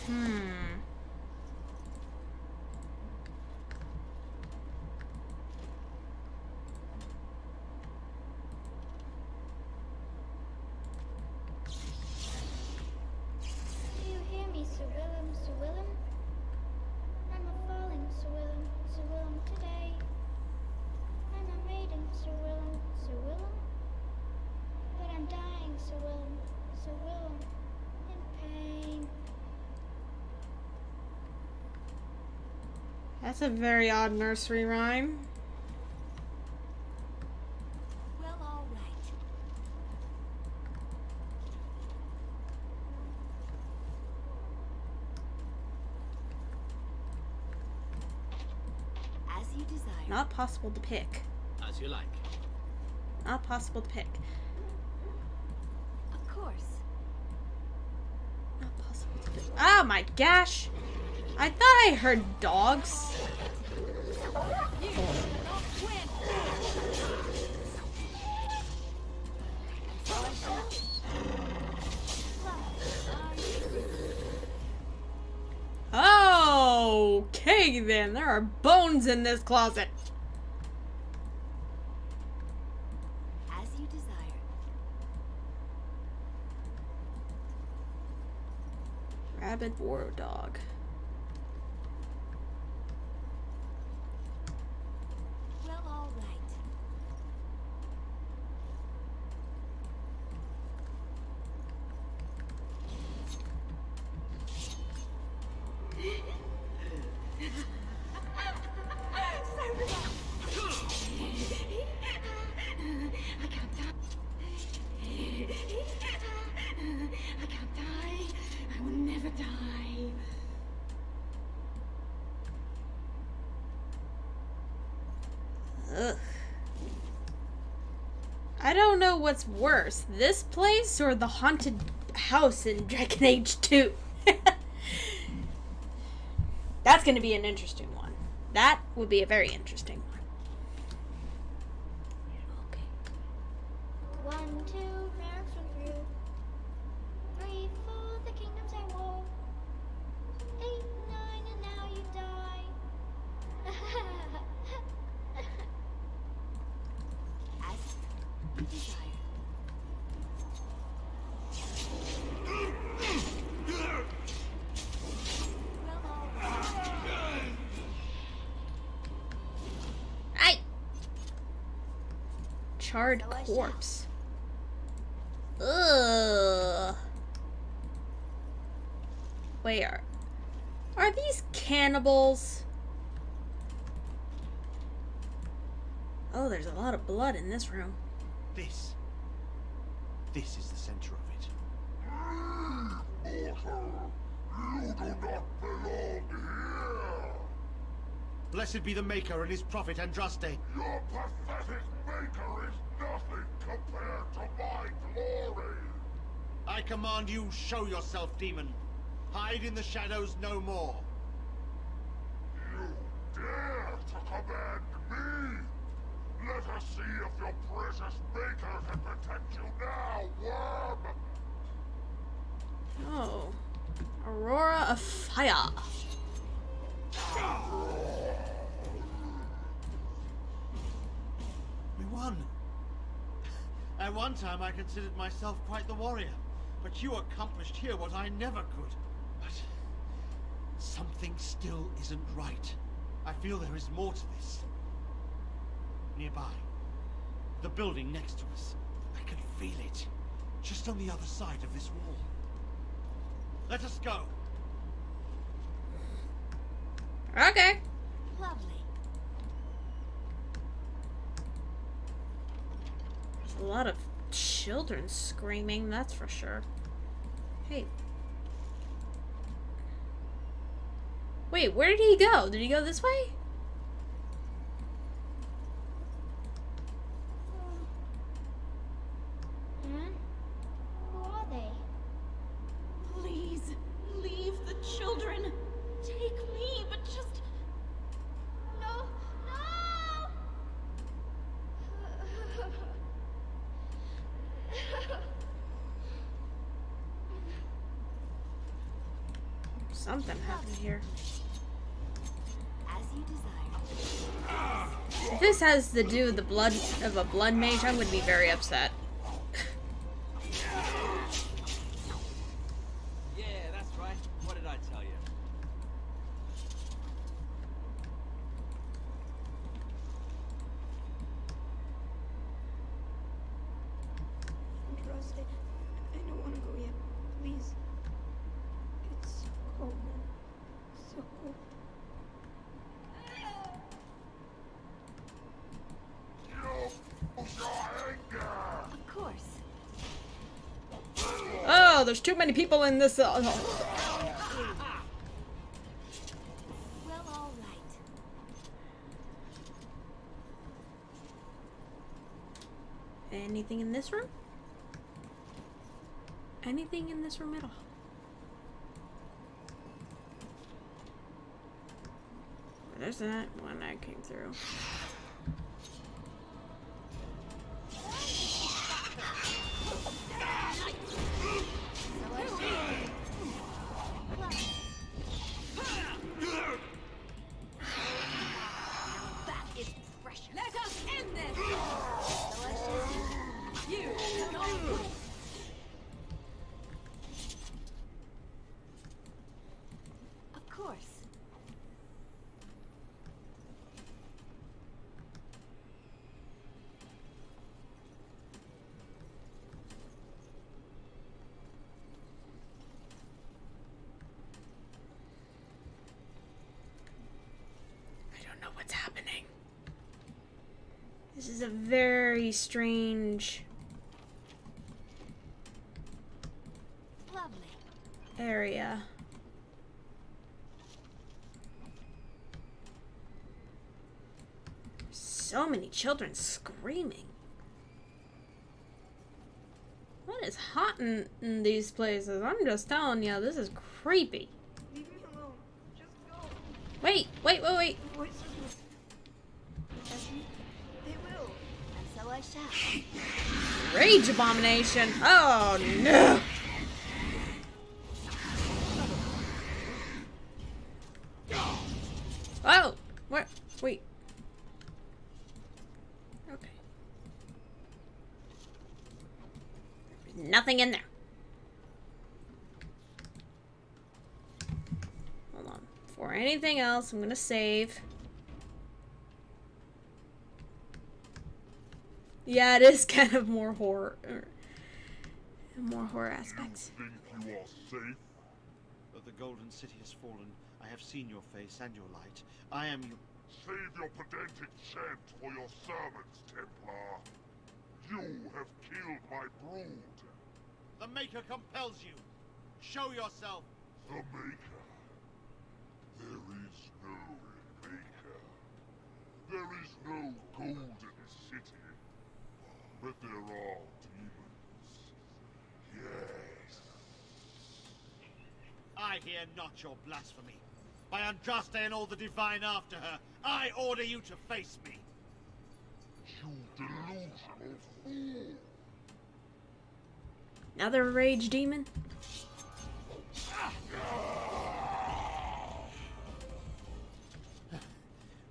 Do you hear me, Sir Willem, Sir Willem? That's a very odd nursery rhyme. Well, all right. As you desire. Not possible to pick. As you like. Not possible to pick. Of course. Not possible to pick. Oh my gosh! I thought I heard dogs. Okay then, there are bones in this closet. As you desire. Rabid war dog. Well, all right. I can't die. I can't die. I will never die. Ugh. I don't know what's worse, this place or the haunted house in Dragon Age 2. That's going to be an interesting one. That would be a very interesting one. 1, 2, marks from through. 3, 4, the kingdoms I war. 8, 9, and now you die. As you desire. Aye! Charred corpse. Ugh. Wait, are these cannibals? Oh, there's a lot of blood in this room. This is the center of it. Mortal, you do not belong here. Blessed be the Maker and his prophet Andraste. Your pathetic maker is nothing compared to my glory. I command you, show yourself, demon. Hide in the shadows no more. You dare to command me? Let us see if your precious maker can protect you now, worm! Oh. Aurora of Fire. We won. At one time I considered myself quite the warrior, but you accomplished here what I never could. But something still isn't right. I feel there is more to this. Nearby, the building next to us. I can feel it, just on the other side of this wall. Let us go. Okay. Lovely. There's a lot of children screaming, that's for sure. Hey. Wait, where did he go? Did he go this way? Who are they? Please, leave the children. Take me, but just... No, Something happened here. As you desire. If this has to do with the blood of a blood mage, I'm going to be very upset. Yeah, that's right. What did I tell you? Trust it. I don't want to go yet. Please. It's so cold. So cold. no, there's too many people in this. Well, all right. Anything in this room? Anything in this room at all? There's that one I came through. That is precious. Let us end this! You cannot. Of course. I don't know what's happening. This is a very strange Lovely. area. So many children screaming. What is hot in these places? I'm just telling you, this is creepy. Leave me alone. Just go. Wait. Voices will protect me. They will. And so I shall. Rage abomination. Oh no. Oh, what? Wait. Okay. There's nothing in there. Hold on. Before anything else, I'm gonna save. Yeah, it is kind of more horror. More horror aspects. You think you are safe? But the Golden City has fallen. I have seen your face and your light. I am you. Save your pedantic chant for your sermons, Templar. You have killed my brood. The Maker compels you. Show yourself. The Maker. There is no Maker. There is no Golden City. But there are demons. Yes. I hear not your blasphemy. By Andraste and all the divine after her, I order you to face me. You delusional fool. Another rage demon?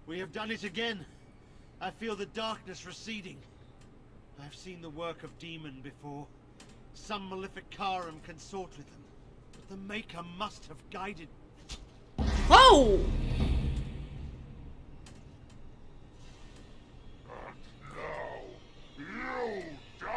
We have done it again. I feel the darkness receding. I've seen the work of demon before. Some malefic Karam consort with them. But the Maker must have guided. Whoa! And now, you die!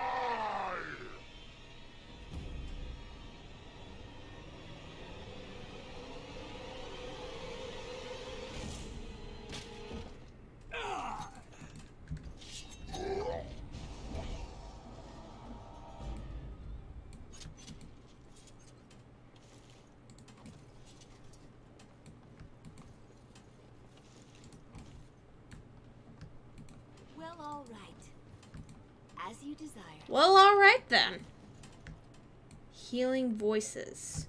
Well, all right. As you desire. Well, alright then. Healing voices.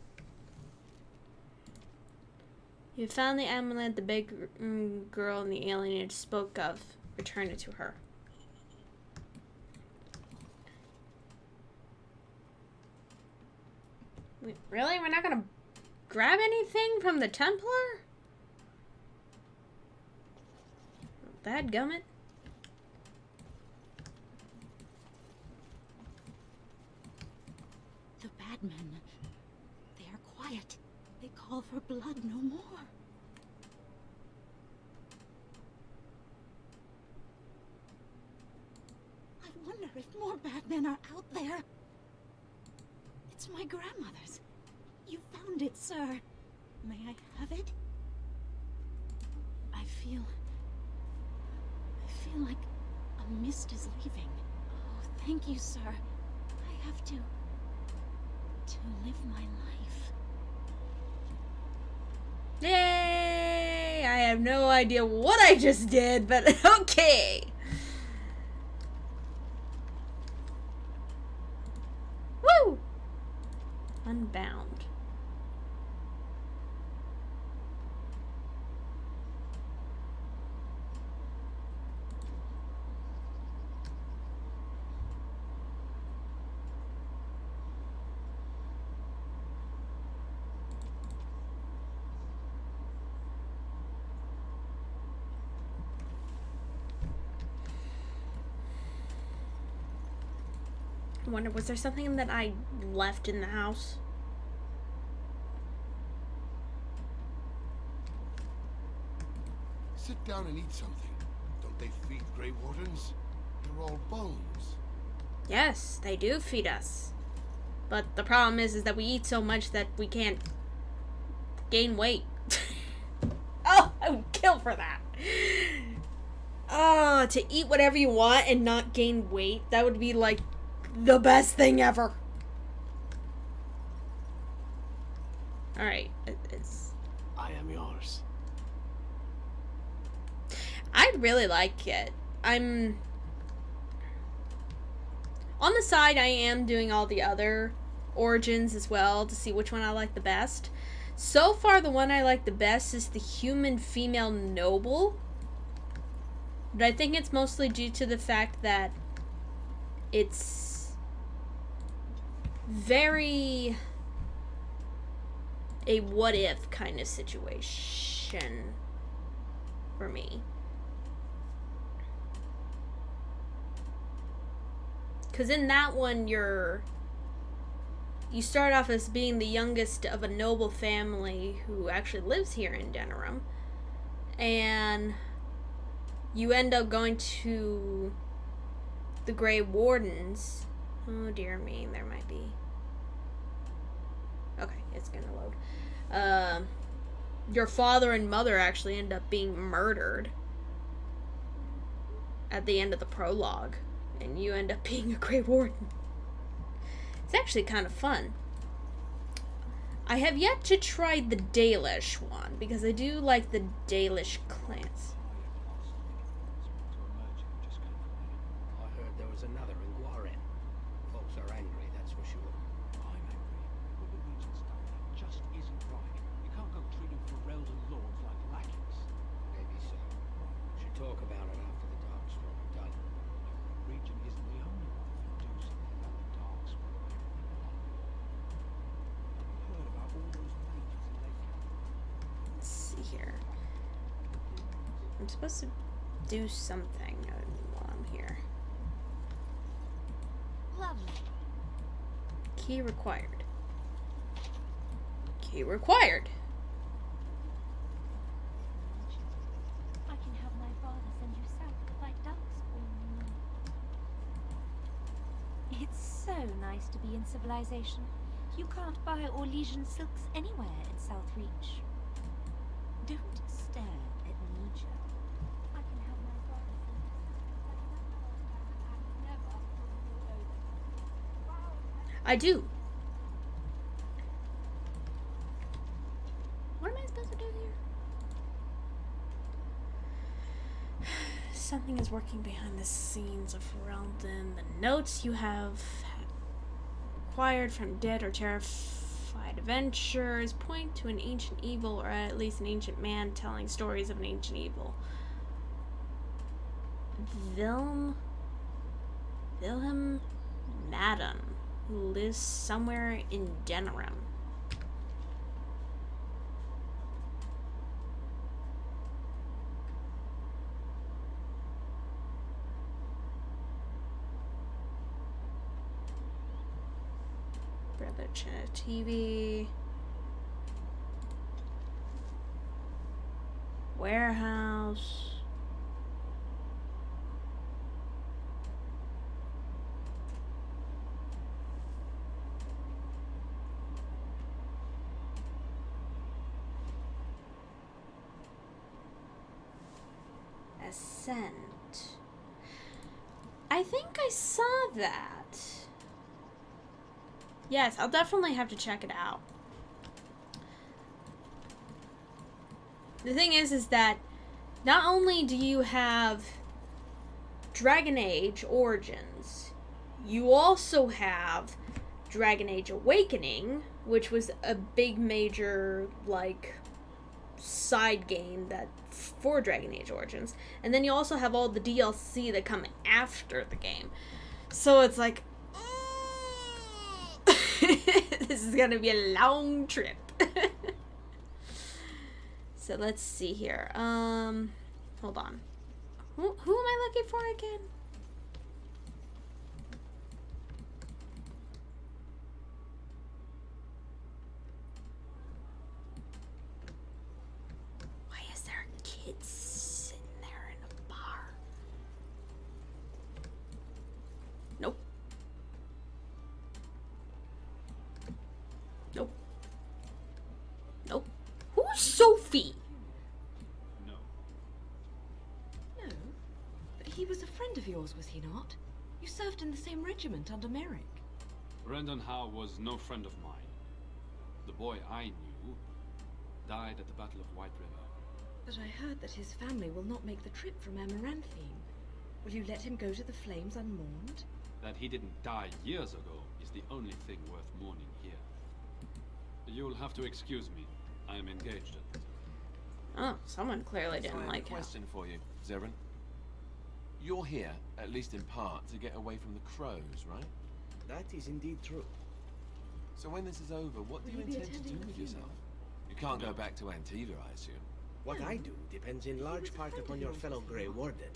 You found the amulet the big girl and the alien spoke of. Return it to her. Wait, really? We're not gonna grab anything from the Templar? Dadgummit. The bad men. They are quiet. They call for blood no more. I wonder if more bad men are out there. It's my grandmother's. You found it, sir. May I have it? I feel like a mist is leaving. Oh, thank you, sir. I have to to live my life. Yay! I have no idea what I just did, but okay. Woo! Unbound. I wonder, was there something that I left in the house? Sit down and eat something. Don't they feed Grey Wardens? They're all bones. Yes, they do feed us. But the problem is that we eat so much that we can't gain weight. Oh, I would kill for that. Oh, to eat whatever you want and not gain weight, that would be like the best thing ever. Alright, I am yours. I really like it. I'm... On the side, I am doing all the other origins as well to see which one I like the best. So far, the one I like the best is the human female noble. But I think it's mostly due to the fact that it's very a what if kind of situation for me. Because in that one, you start off as being the youngest of a noble family who actually lives here in Denerim. And you end up going to the Grey Wardens. Oh dear me, there might be. Okay, it's gonna load. Your father and mother actually end up being murdered at the end of the prologue. And you end up being a Grey Warden. It's actually kind of fun. I have yet to try the Dalish one, because I do like the Dalish clans. I heard there was another in Guarin. Folks are angry, that's for sure. I'm angry. But the Regent's done that just isn't right. You can't go treating Ferelden lords like lackeys. Maybe so. We should talk about it after the Darkspawn are done. Regent isn't the only one who can do something about the Darkspawn. I've heard about all those mages in Lakeland. Let's see here. I'm supposed to do something while I'm here. Lovely. Key required. Key required. I can have my father send you south to fight Darkspawn. It's so nice to be in civilization. You can't buy Orlesian silks anywhere in Southreach. Don't stare at me, Joe. I can have my father send you I do. What am I supposed to do here? Something is working behind the scenes of Ferelden. The notes you have acquired from dead or terrified adventurers point to an ancient evil, or at least an ancient man telling stories of an ancient evil. Wilhelm Madden, who lives somewhere in Denerim. Brother Channel TV. Warehouse. Ascent. I think I saw that. Yes, I'll definitely have to check it out. The thing is that not only do you have Dragon Age Origins, you also have Dragon Age Awakening, which was a big major, like, side game that for Dragon Age Origins. And then you also have all the DLC that come after the game. So it's like, this is gonna be a long trip. So let's see here. Hold on. Who am I looking for again? Why is there a kid sitting there in a bar? Nope. Nope. Nope. Who's Sophie? No, but he was a friend of yours, was he not? You served in the same regiment under Merrick. Brendan Howe was no friend of mine. The boy I knew died at the Battle of White River. But I heard that his family will not make the trip from Amaranthine. Will you let him go to the flames unmourned? That he didn't die years ago is the only thing worth mourning here. You'll have to excuse me. I am engaged at the Oh, someone clearly didn't like him. Question for you, Zeren. You're here, at least in part, to get away from the crows, right? That is indeed true. So when this is over, what do you intend to do with yourself? You can't go back to Antiva, I assume. What I do depends in large part upon your fellow Grey Warden.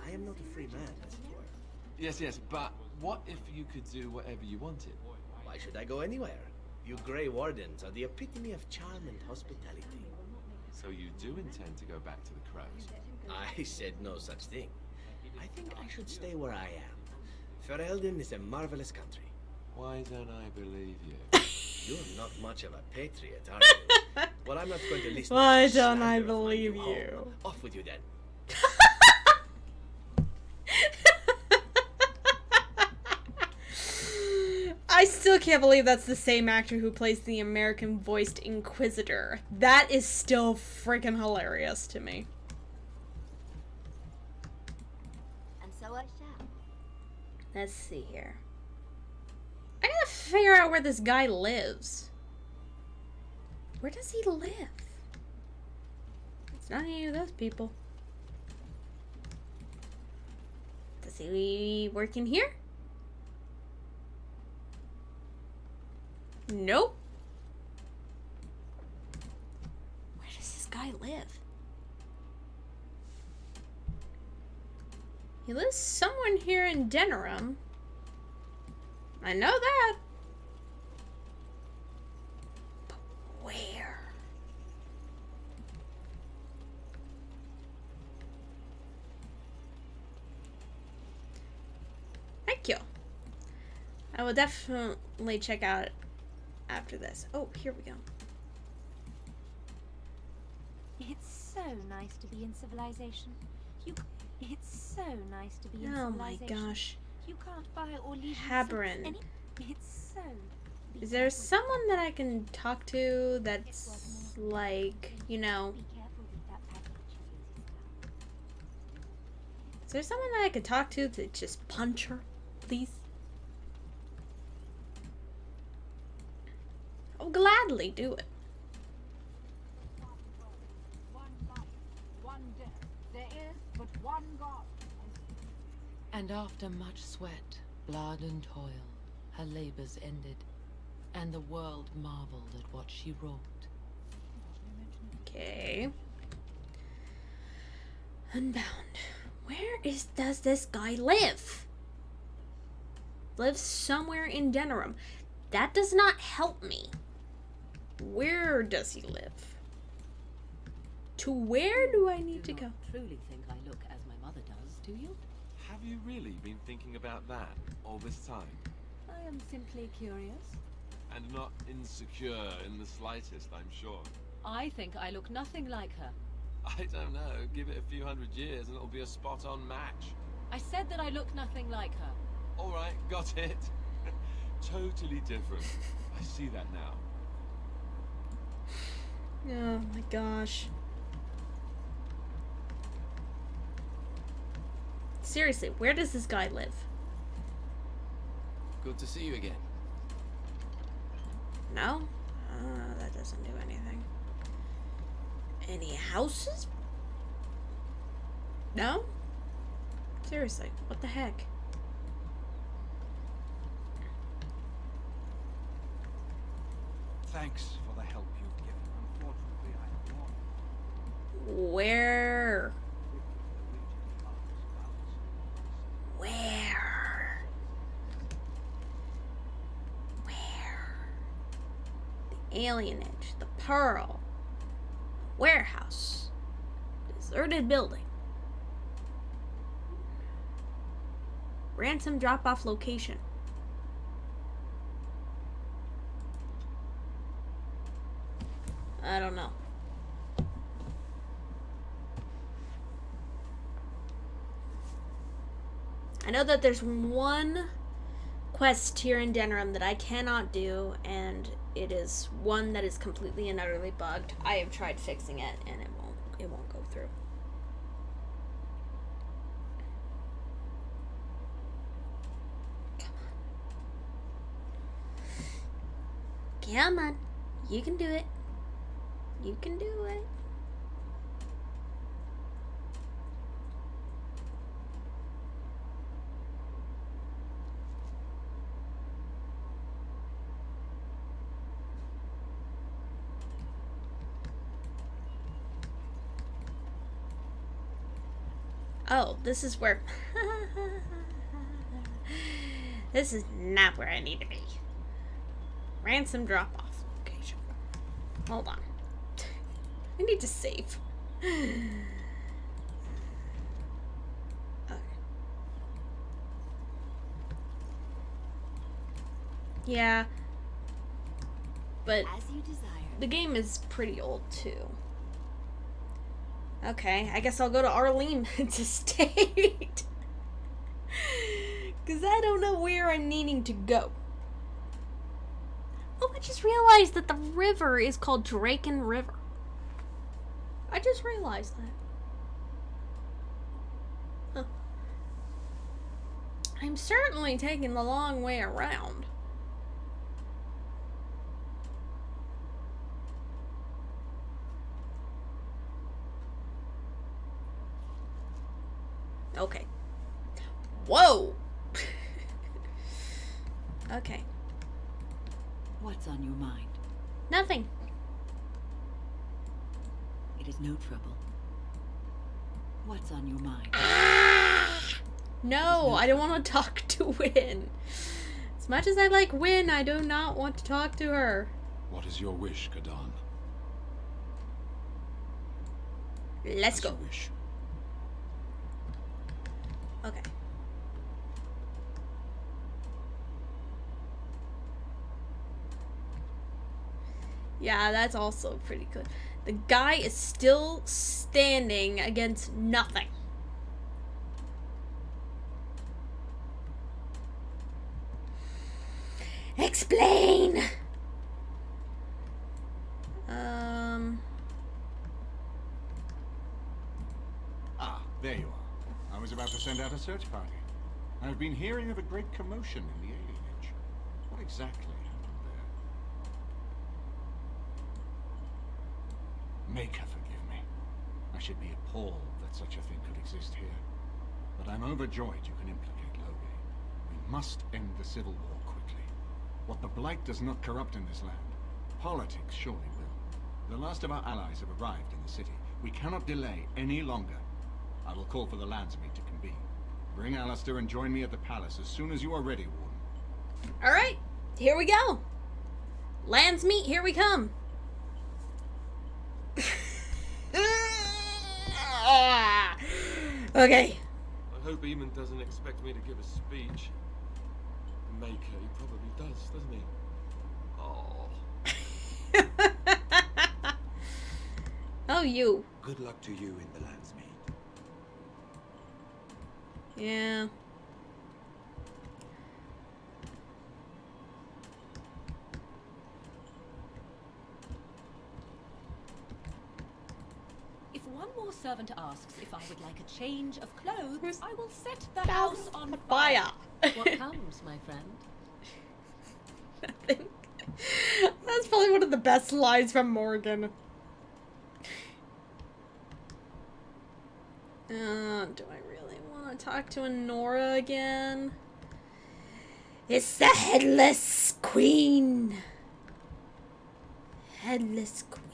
I am not a free man, as it were. Yes, but what if you could do whatever you wanted? Why should I go anywhere? You Grey Wardens are the epitome of charm and hospitality. So you do intend to go back to the crows? I said no such thing. I think I should stay where I am. Ferelden is a marvelous country. Why don't I believe you? You're not much of a patriot, are you? Well, I'm not going to listen. Why to don't I slander of my believe new home. you? Off with you then. I still can't believe that's the same actor who plays the American voiced Inquisitor. That is still freaking hilarious to me. And so I shall. Let's see here. I gotta figure out where this guy lives. Where does he live? It's not any of those people. Does he work in here? Nope. Where does this guy live? He lives somewhere here in Denerim. I know that. But where? Thank you. I will definitely check out after this. Oh, here we go. It's so nice to be in civilization. It's so nice to be in Oh my civilization. gosh. You can't buy or leave Haberin. It's so. Is there someone that I can talk to that's like, you know... Is there someone that I could talk to just punch her, please? I'll gladly do it. One life, one death. There is but one God. And after much sweat, blood and toil, her labors ended, and the world marveled at what she wrought. Okay. Unbound. Where does this guy live? Lives somewhere in Denerim. That does not help me. Where does he live? To where do I need to go? Truly think I look as my mother does, do you? Have you really been thinking about that all this time? I am simply curious. And not insecure in the slightest, I'm sure. I think I look nothing like her. I don't know. Give it a few hundred years and it'll be a spot-on match. I said that I look nothing like her. All right, got it. totally different. I see that now. Oh my gosh. Seriously, where does this guy live? Good to see you again. No? That doesn't do anything. Any houses? No? Seriously, what the heck? Thanks for the help you've given. Unfortunately, I am lost. Where? Where? Where? The alienage, the pearl, warehouse, deserted building, ransom drop-off location. I don't know. I know that there's one quest here in Denram that I cannot do, and it is one that is completely and utterly bugged. I have tried fixing it, and it won't go through. Come on. You can do it. You can do it. Oh, this is where... This is not where I need to be. Ransom drop-off location. Hold on. I need to save. Okay. Yeah. But the game is pretty old too. Okay, I guess I'll go to Arlene to state. Because I don't know where I'm needing to go. Oh, I just realized that the river is called Draken River. I just realized that. Huh. I'm certainly taking the long way around. Okay. Whoa! Okay. What's on your mind? Nothing. It is no trouble. What's on your mind? No, I don't want to talk to Wynn. As much as I like Wynn, I do not want to talk to her. What is your wish, Kadan? Let's go. Wish. Okay. Yeah, that's also pretty good. The guy is still standing against nothing. Explain! Ah, there you are. I was about to send out a search party. I've been hearing of a great commotion in the alienage. What exactly happened there? Maker, forgive me. I should be appalled that such a thing could exist here. But I'm overjoyed you can implicate Loge. We must end the civil war quickly. What the Blight does not corrupt in this land, politics surely will. The last of our allies have arrived in the city. We cannot delay any longer. I will call for the Landsmeet to convene. Bring Alistair and join me at the palace as soon as you are ready, Warden. Alright, here we go. Landsmeet, here we come. Okay. I hope Eamon doesn't expect me to give a speech. Maker, he probably does, doesn't he? Oh. Oh, you. Good luck to you in the Landsmeet. Yeah. your servant asks if I would like a change of clothes, I will set the That's house on fire. What comes, my friend? That's probably one of the best lines from Morgan. Do I really want to talk to Nora again? It's the Headless Queen. Headless Queen.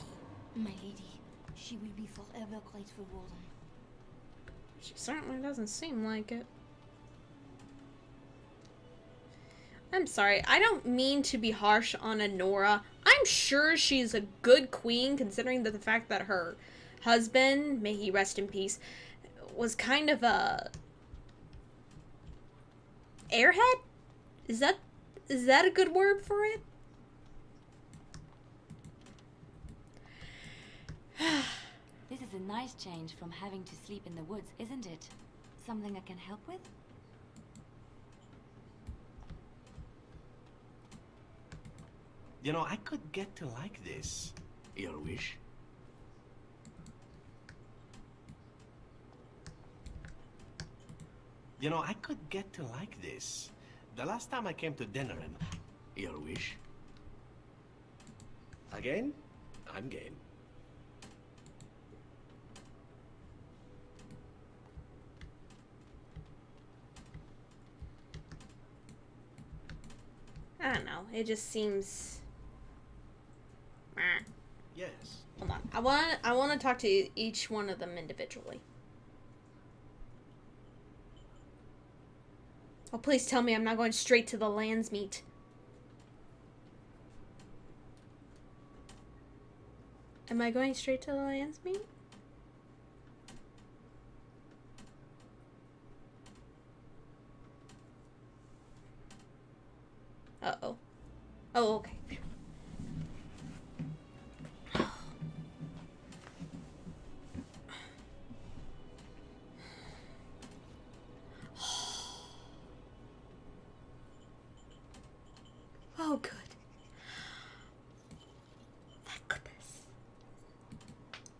My lady, she will be forever grateful, Warden. She certainly doesn't seem like it. I'm sorry, I don't mean to be harsh on Nora. I'm sure she's a good queen, considering that the fact that her husband, may he rest in peace, was kind of a airhead? Is that a good word for it? This is a nice change from having to sleep in the woods, isn't it? Something I can help with? You know, I could get to like this. Your wish? You know, I could get to like this. The last time I came to Denerim. Your wish? Again? I'm game. I don't know. It just seems. Yes. Hold on. I want to talk to each one of them individually. Oh, please tell me I'm not going straight to the Landsmeet. Am I going straight to the Landsmeet? Uh-oh. Oh, okay. Oh, good. Thank goodness.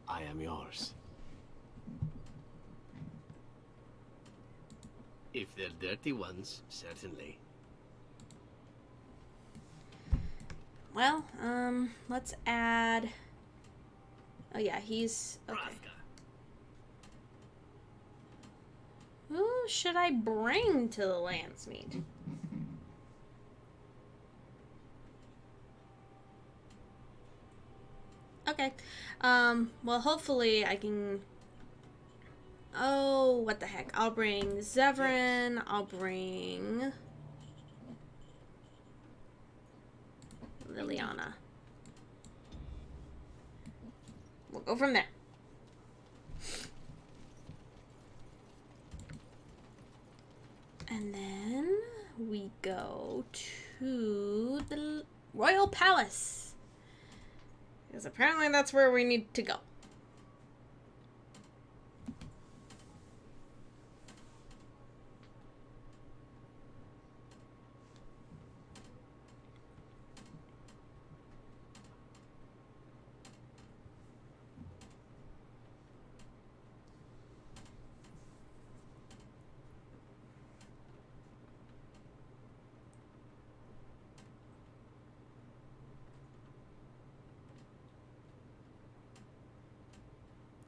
I am yours. If they're dirty ones, certainly. Well, let's add... Oh, yeah, he's... Okay. Who should I bring to the Landsmeet? Okay. Well, hopefully I can... Oh, what the heck. I'll bring Zevran. I'll bring... Liliana. We'll go from there. And then we go to the Royal Palace. Because apparently that's where we need to go.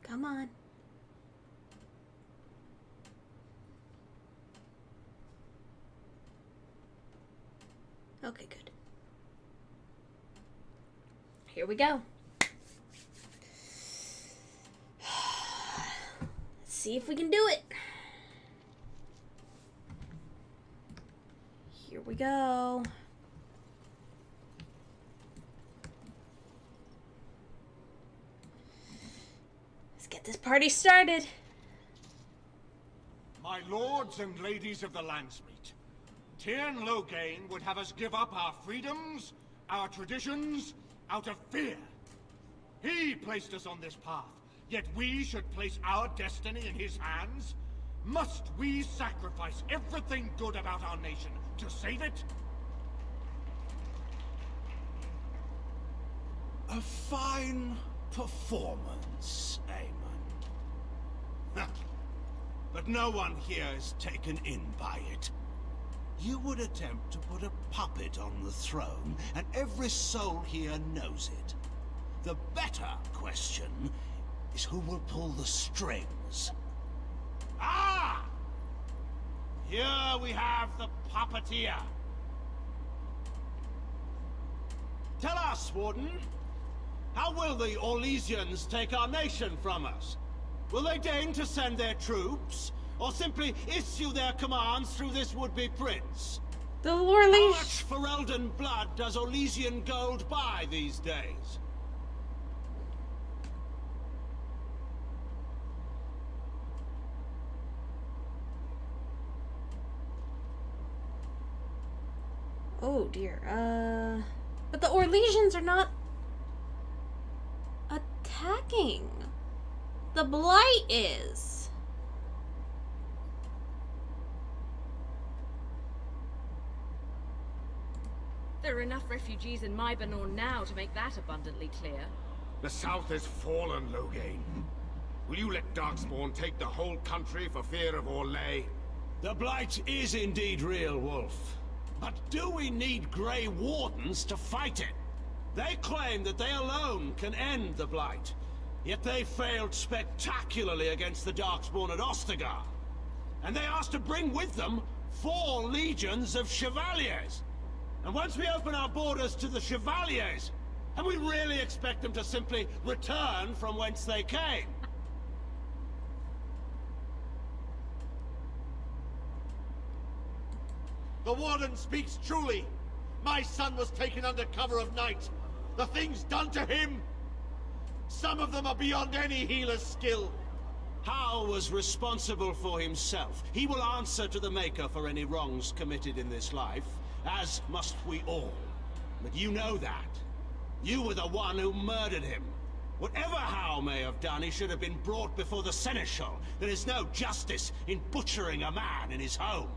Come on. Okay, good. Here we go. Let's see if we can do it. Here we go. Get this party started. My lords and ladies of the Landsmeet, Tyrn Loghain would have us give up our freedoms, our traditions, out of fear. He placed us on this path, yet we should place our destiny in his hands? Must we sacrifice everything good about our nation to save it? A fine performance, Aemon. but no one here is taken in by it. You would attempt to put a puppet on the throne, and every soul here knows it. The better question is who will pull the strings. Ah! Here we have the puppeteer. Tell us, Warden, how will the Orlesians take our nation from us? Will they deign to send their troops, or simply issue their commands through this would-be prince? The How Orlesians. much Ferelden blood does Orlesian gold buy these days? Oh dear. But the Orlesians are not attacking. The Blight is. There are enough refugees in Mybanor now to make that abundantly clear. The South has fallen, Loghain. Will you let Darkspawn take the whole country for fear of Orlais? The Blight is indeed real, Wolf. But do we need Grey Wardens to fight it? They claim that they alone can end the Blight, yet they failed spectacularly against the Darkspawn at Ostagar. And they asked to bring with them 4 legions of Chevaliers. And once we open our borders to the Chevaliers, and we really expect them to simply return from whence they came? The Warden speaks truly. My son was taken under cover of night. The things done to him, some of them are beyond any healer's skill. Hal was responsible for himself. He will answer to the Maker for any wrongs committed in this life, as must we all. But you know that. You were the one who murdered him. Whatever Hal may have done, he should have been brought before the Seneschal. There is no justice in butchering a man in his home.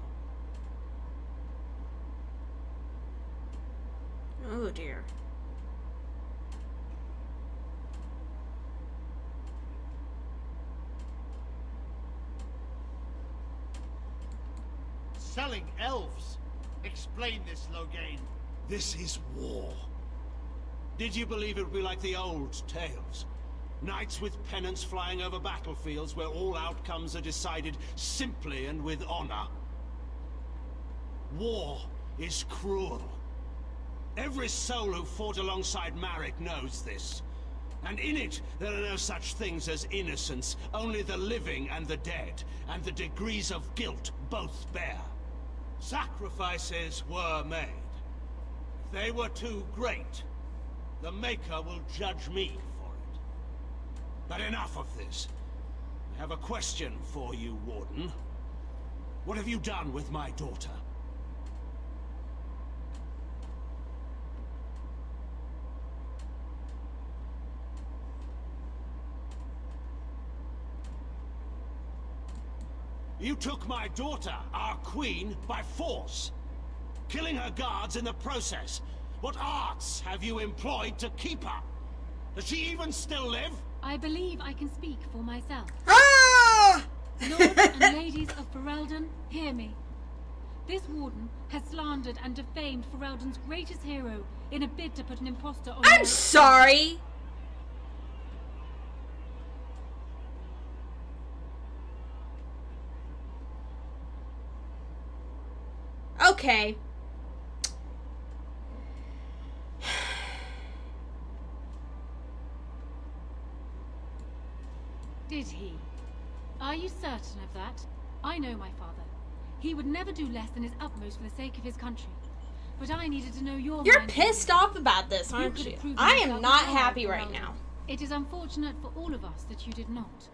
Oh dear. Selling elves. Explain this, Loghain. This is war. Did you believe it would be like the old tales? Knights with pennants flying over battlefields where all outcomes are decided simply and with honor. War is cruel. Every soul who fought alongside Marek knows this. And in it, there are no such things as innocence, only the living and the dead, and the degrees of guilt both bear. Sacrifices were made. If they were too great, the Maker will judge me for it. But enough of this. I have a question for you, Warden. What have you done with my daughter? You took my daughter, our queen, by force, killing her guards in the process. What arts have you employed to keep her? Does she even still live? I believe I can speak for myself. Ah! Lords and ladies of Ferelden, hear me. This warden has slandered and defamed Ferelden's greatest hero in a bid to put an impostor on... I'm sorry! Okay. Did he? Are you certain of that? I know my father. He would never do less than his utmost for the sake of his country. But I needed to know your You're mind. pissed off about this, aren't you? I am not happy right now. It is unfortunate for all of us that you did not.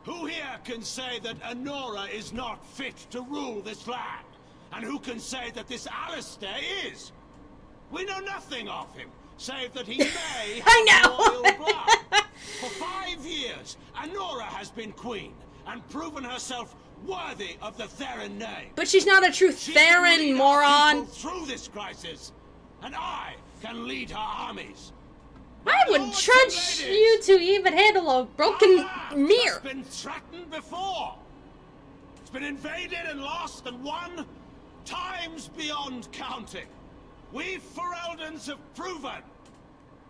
Who here can say that Anora is not fit to rule this land? And who can say that this Alistair is? We know nothing of him, save that he may have I know. royal blood. For 5 years, Anora has been queen, and proven herself worthy of the Theron name. But she's not a true Theron, moron. Through this crisis, and I can lead her armies. I would trudge you to even handle a broken mirror. Been threatened before. been invaded and lost and won times beyond counting. We Fereldans have proven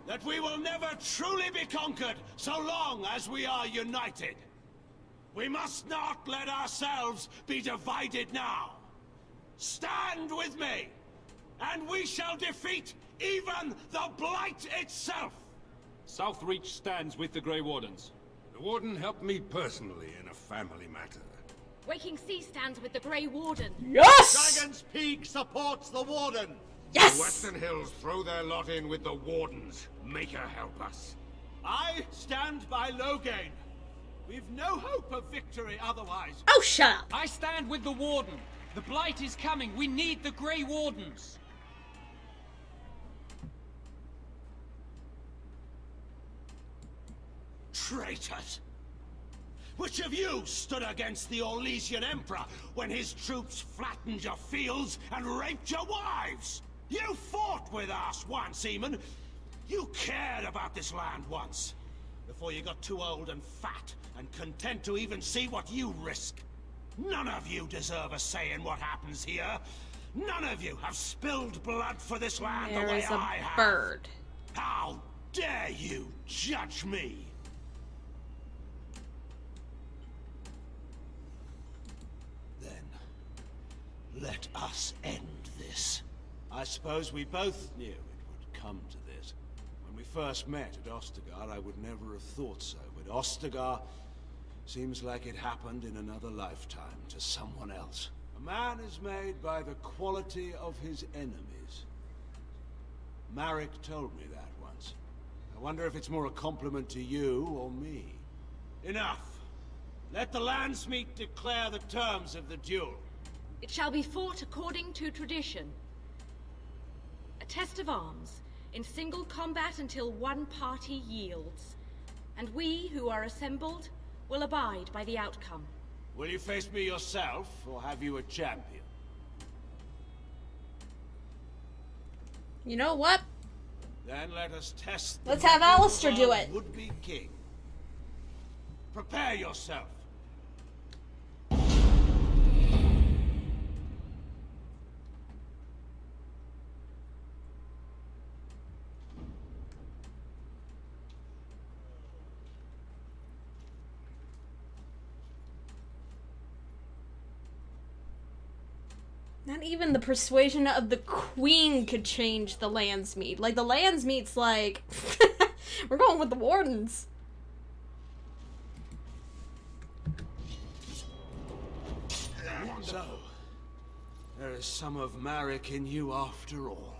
that we will never truly be conquered so long as we are united. We must not let ourselves be divided now. Stand with me, and we shall defeat even the Blight itself! Southreach stands with the Grey Wardens. The Warden helped me personally in a family matter. Waking Sea stands with the Grey Warden. Yes! Dragon's Peak supports the Warden! Yes! The Western Hills throw their lot in with the Wardens. Make her help us. I stand by Loghain. We've no hope of victory otherwise. Oh, shut up! I stand with the Warden. The Blight is coming. We need the Grey Wardens. Traitors! Which of you stood against the Orlesian Emperor when his troops flattened your fields and raped your wives? You fought with us once, Eamon. You cared about this land once. Before you got too old and fat and content to even see what you risk. None of you deserve a say in what happens here. None of you have spilled blood for this land the way I have. Bird. How dare you judge me? Let us end this. I suppose we both knew it would come to this. When we first met at Ostagar, I would never have thought so, but Ostagar seems like it happened in another lifetime to someone else. A man is made by the quality of his enemies. Marek told me that once. I wonder if it's more a compliment to you or me. Enough! Let the Landsmeet declare the terms of the duel. It shall be fought according to tradition. A test of arms, in single combat until one party yields. And we, who are assembled, will abide by the outcome. Will you face me yourself, or have you a champion? You know what? Then let us test. Let's have Alistair do it. Would-be king. Prepare yourself. Not even the persuasion of the Queen could change the Landsmeet. Like, the Landsmeet's like, we're going with the Wardens. So, there is some of Marek in you after all.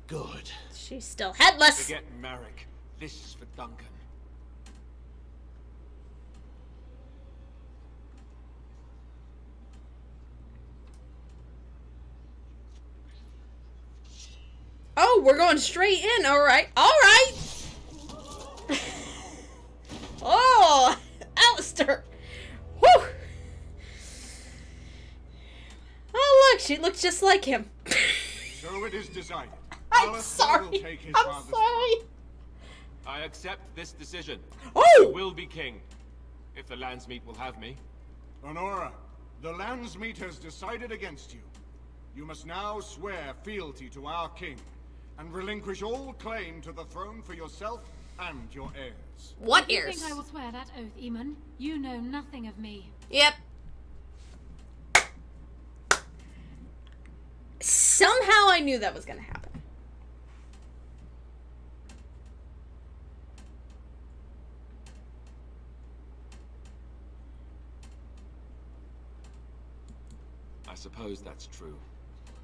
Good. She's still headless. Forget Marek. This is for Duncan. Oh, we're going straight in. All right. All right. Oh, Alistair. Whew. Oh, look. She looks just like him. So it is decided. I'm Alistair sorry. will take his I'm father's sorry. I accept this decision. Oh! I will be king, if the Landsmeet will have me. Honora, the Landsmeet has decided against you. You must now swear fealty to our king, and relinquish all claim to the throne for yourself and your heirs. What You heirs? think I will swear that oath, Eamon? You know nothing of me. Yep. Somehow I knew that was going to happen. I suppose that's true.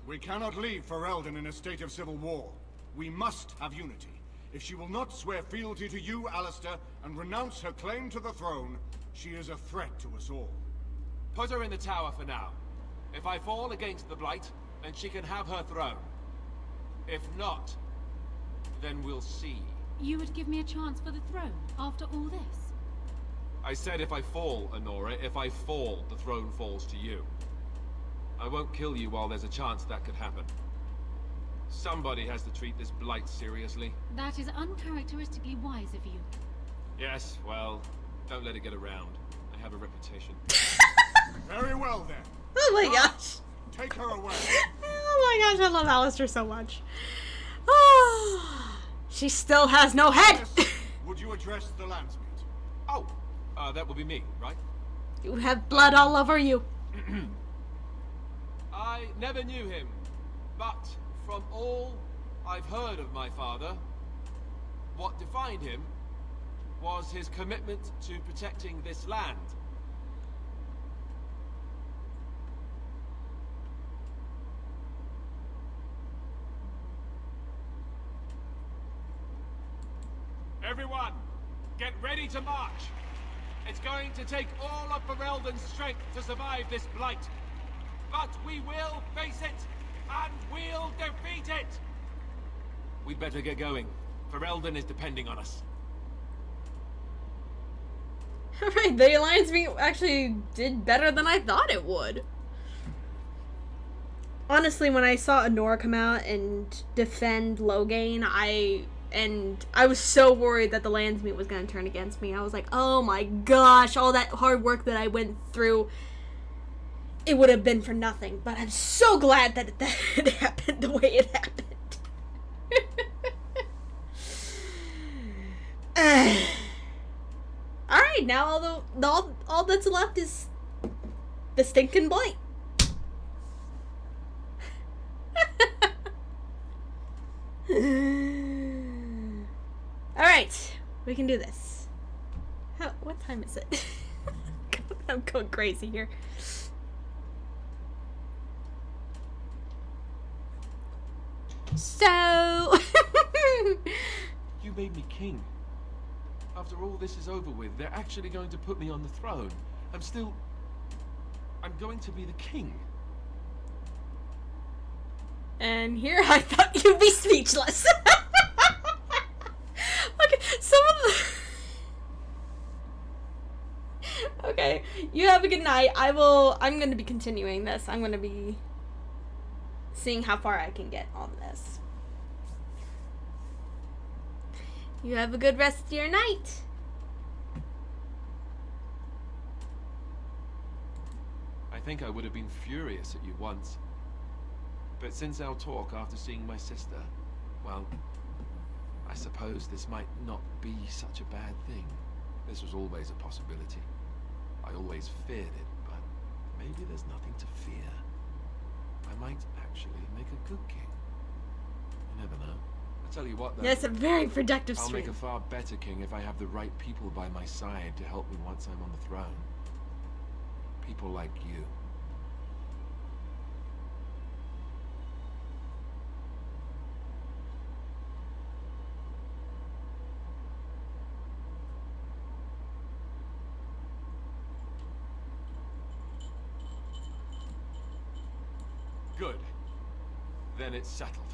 We cannot leave Ferelden in a state of civil war. We must have unity. If she will not swear fealty to you, Alistair, and renounce her claim to the throne, she is a threat to us all. Put her in the tower for now. If I fall against the Blight, then she can have her throne. If not, then we'll see. You would give me a chance for the throne after all this? I said if I fall, Honora. If I fall, the throne falls to you. I won't kill you while there's a chance that could happen. Somebody has to treat this Blight seriously. That is uncharacteristically wise of you. Yes, well, don't let it get around. I have a reputation. Very well then. Oh my gosh. Take her away. Oh my gosh, I love Alistair so much. Oh, she still has no head. Would you address the landsmeet? Oh, that would be me, right? You have blood all over you. I never knew him, but from all I've heard of my father, what defined him was his commitment to protecting this land. Everyone, get ready to march. It's going to take all of Ferelden's strength to survive this blight. But we will face it, and we'll defeat it! We'd better get going. Ferelden is depending on us. Alright, the Alliance actually did better than I thought it would. Honestly, when I saw Honora come out and defend Loghain, I was so worried that the Landsmeet was going to turn against me. I was like, oh my gosh, all that hard work that I went through, it would have been for nothing. But I'm so glad that it happened the way it happened. Alright, now all that's left is the stinking blight. Alright, we can do this. What time is it? I'm going crazy here. So... You made me king. After all this is over with, they're actually going to put me on the throne. I'm going to be the king. And here I thought you'd be speechless. Okay, some of the... Okay, you have a good night. I'm going to be continuing this. I'm going to be seeing how far I can get on this. You have a good rest of your night. I think I would have been furious at you once. But since our talk after seeing my sister, well, I suppose this might not be such a bad thing. This was always a possibility. I always feared it, but maybe there's nothing to fear. I might actually make a good king. You never know. I tell you what, though. That's a very productive I'll stream. make a far better king if I have the right people by my side to help me once I'm on the throne. People like you. Good. Then it's settled.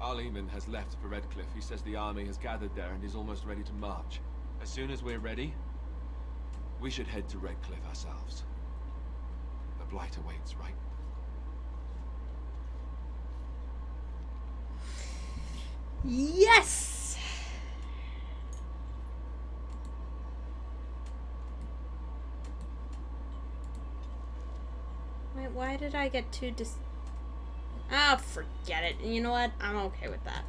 Arleman has left for Redcliffe. He says the army has gathered there and is almost ready to march. As soon as we're ready, we should head to Redcliffe ourselves. The blight awaits, right? Yes! Wait, why did I get too Ah, forget it. You know what? I'm okay with that.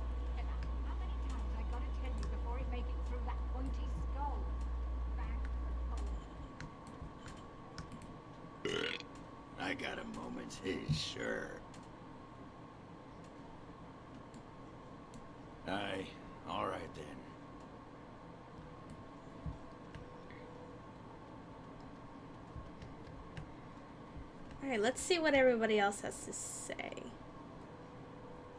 I got a moment, sure. Aye, all right then. Alright, let's see what everybody else has to say.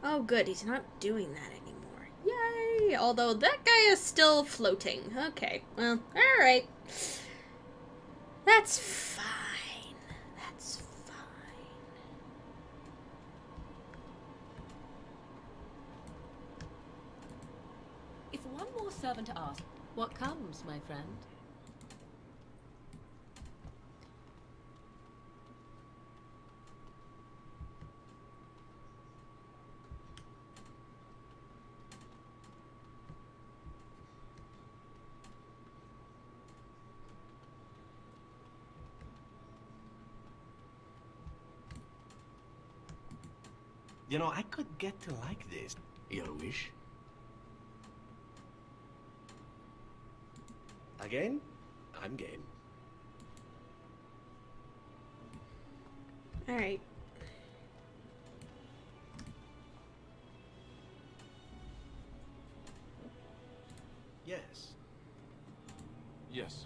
Oh good, he's not doing that anymore. Yay! Although that guy is still floating. Okay, well, alright. That's fine. That's fine. If one more servant asks, what comes, my friend? You know, I could get to like this. Your wish? Again? I'm game. Alright. Yes. Yes.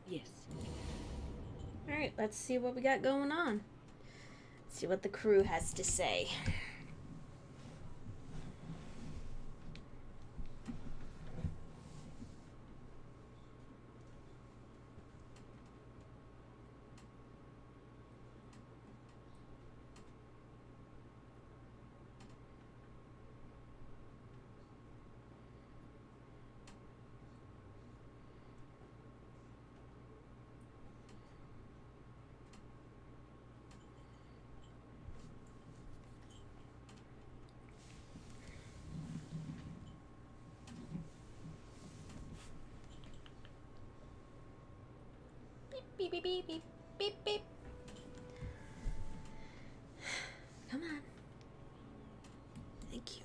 Yes. Alright, let's see what we got going on. See what the crew has to say. Beep, beep, beep, beep, beep, beep. Come on. Thank you.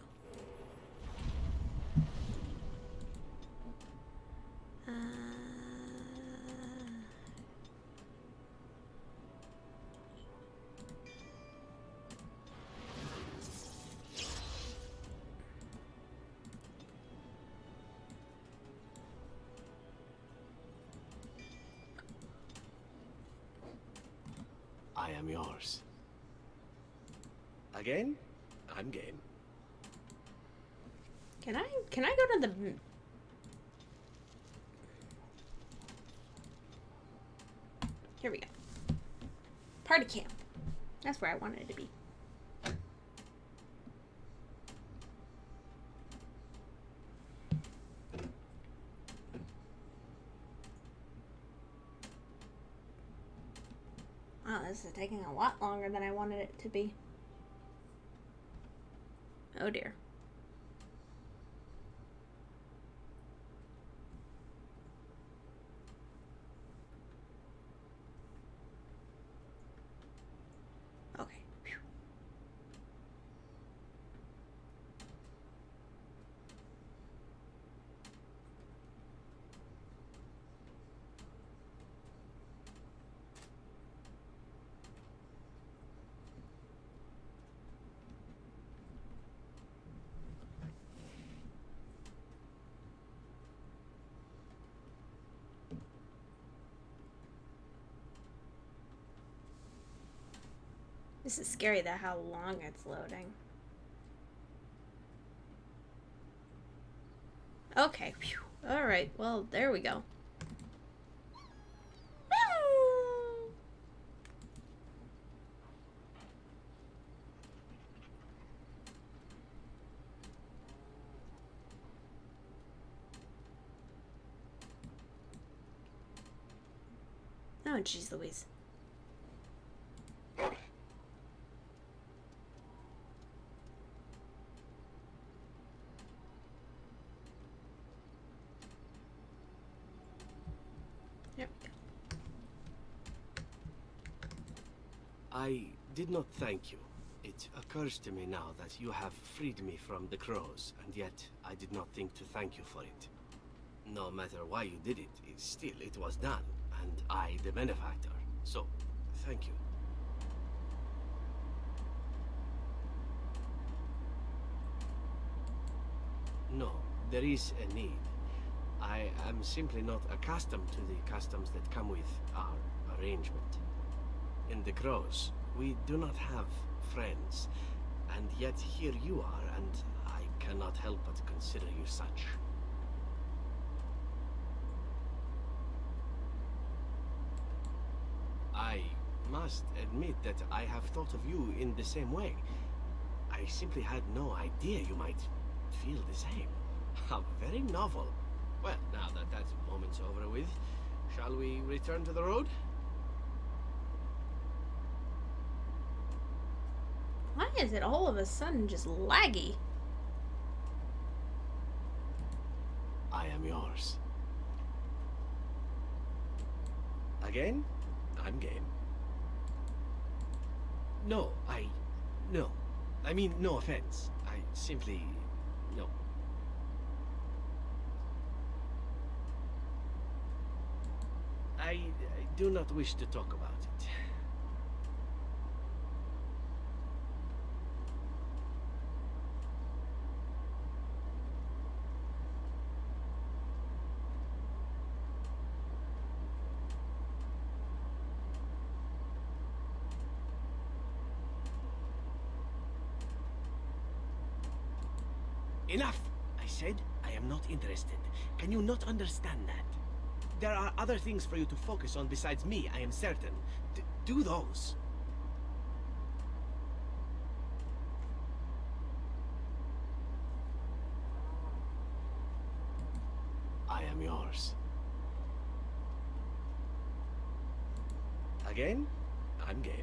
I am yours. Again? I'm game. Can I go to the... Here we go. Party camp. That's where I wanted it to be. Wow, this is taking a lot longer than I wanted it to be. Oh dear. Okay. Phew. This is scary though, how long it's loading. Okay. Alright, well, there we go. Oh, jeez Louise. Yep. I did not thank you. It occurs to me now that you have freed me from the crows, and yet I did not think to thank you for it. No matter why you did it, it was done, and I the benefactor. So, thank you. No, there is a need. I am simply not accustomed to the customs that come with our arrangement. In the Crows, we do not have friends, and yet here you are, and I cannot help but consider you such. I must admit that I have thought of you in the same way. I simply had no idea you might feel the same. How very novel. Well, now that that moment's over with, shall we return to the road? Why is it all of a sudden just laggy? I am yours. Again? I'm game. No, No. I mean, no offense. I simply... no. I do not wish to talk about it. Enough! I said I am not interested. Can you not understand that? There are other things for you to focus on besides me, I am certain. Do those. I am yours. Again? I'm game.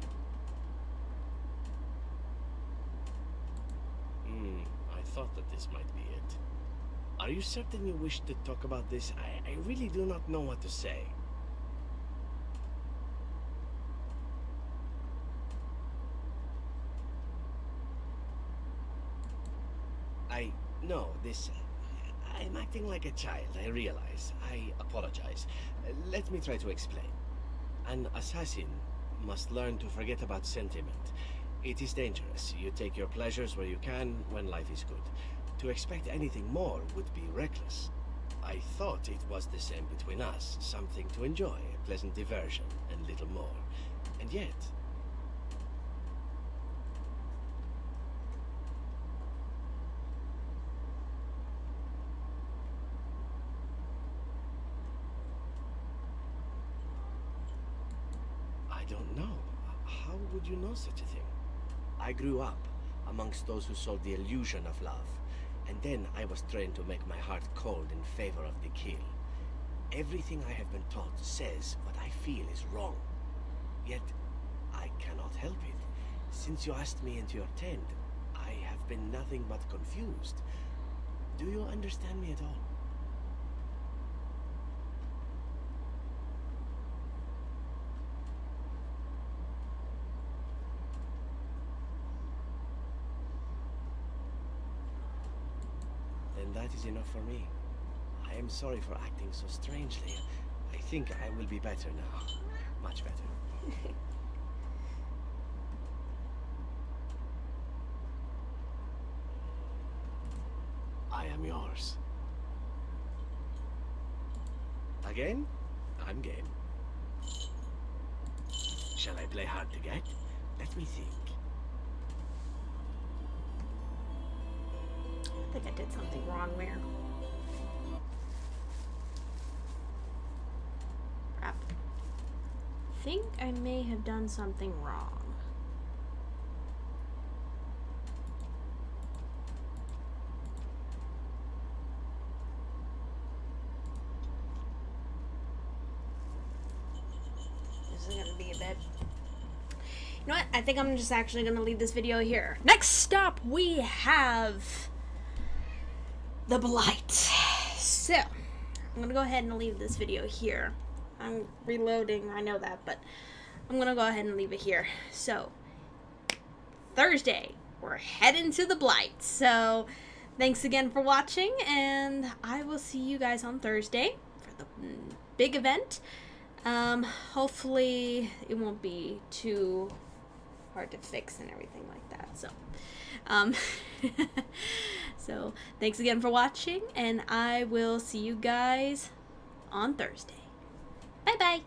I thought that this might be it. Are you certain you wish to talk about this? I really do not know what to say. No, this... I'm acting like a child, I realize. I apologize. Let me try to explain. An assassin must learn to forget about sentiment. It is dangerous. You take your pleasures where you can, when life is good. To expect anything more would be reckless. I thought it was the same between us. Something to enjoy, a pleasant diversion, and little more. And yet... I don't know. How would you know such a thing? I grew up amongst those who sold the illusion of love. And then I was trained to make my heart cold in favor of the kill. Everything I have been taught says what I feel is wrong. Yet, I cannot help it. Since you asked me into your tent, I have been nothing but confused. Do you understand me at all? That is enough for me. I am sorry for acting so strangely. I think I will be better now. Much better. I am yours. Again? I'm game. Shall I play hard to get? Let me think. I think I did something wrong there. Crap. I think I may have done something wrong. This is gonna be a bit... You know what? I think I'm just actually gonna leave this video here. Next stop, we have... the Blight. So, I'm gonna go ahead and leave this video here. I'm reloading, I know that, but I'm gonna go ahead and leave it here. So, Thursday, we're heading to the Blight. So, thanks again for watching, and I will see you guys on Thursday for the big event. Hopefully, it won't be too hard to fix and everything like that. So, so thanks again for watching, and I will see you guys on Thursday. Bye bye.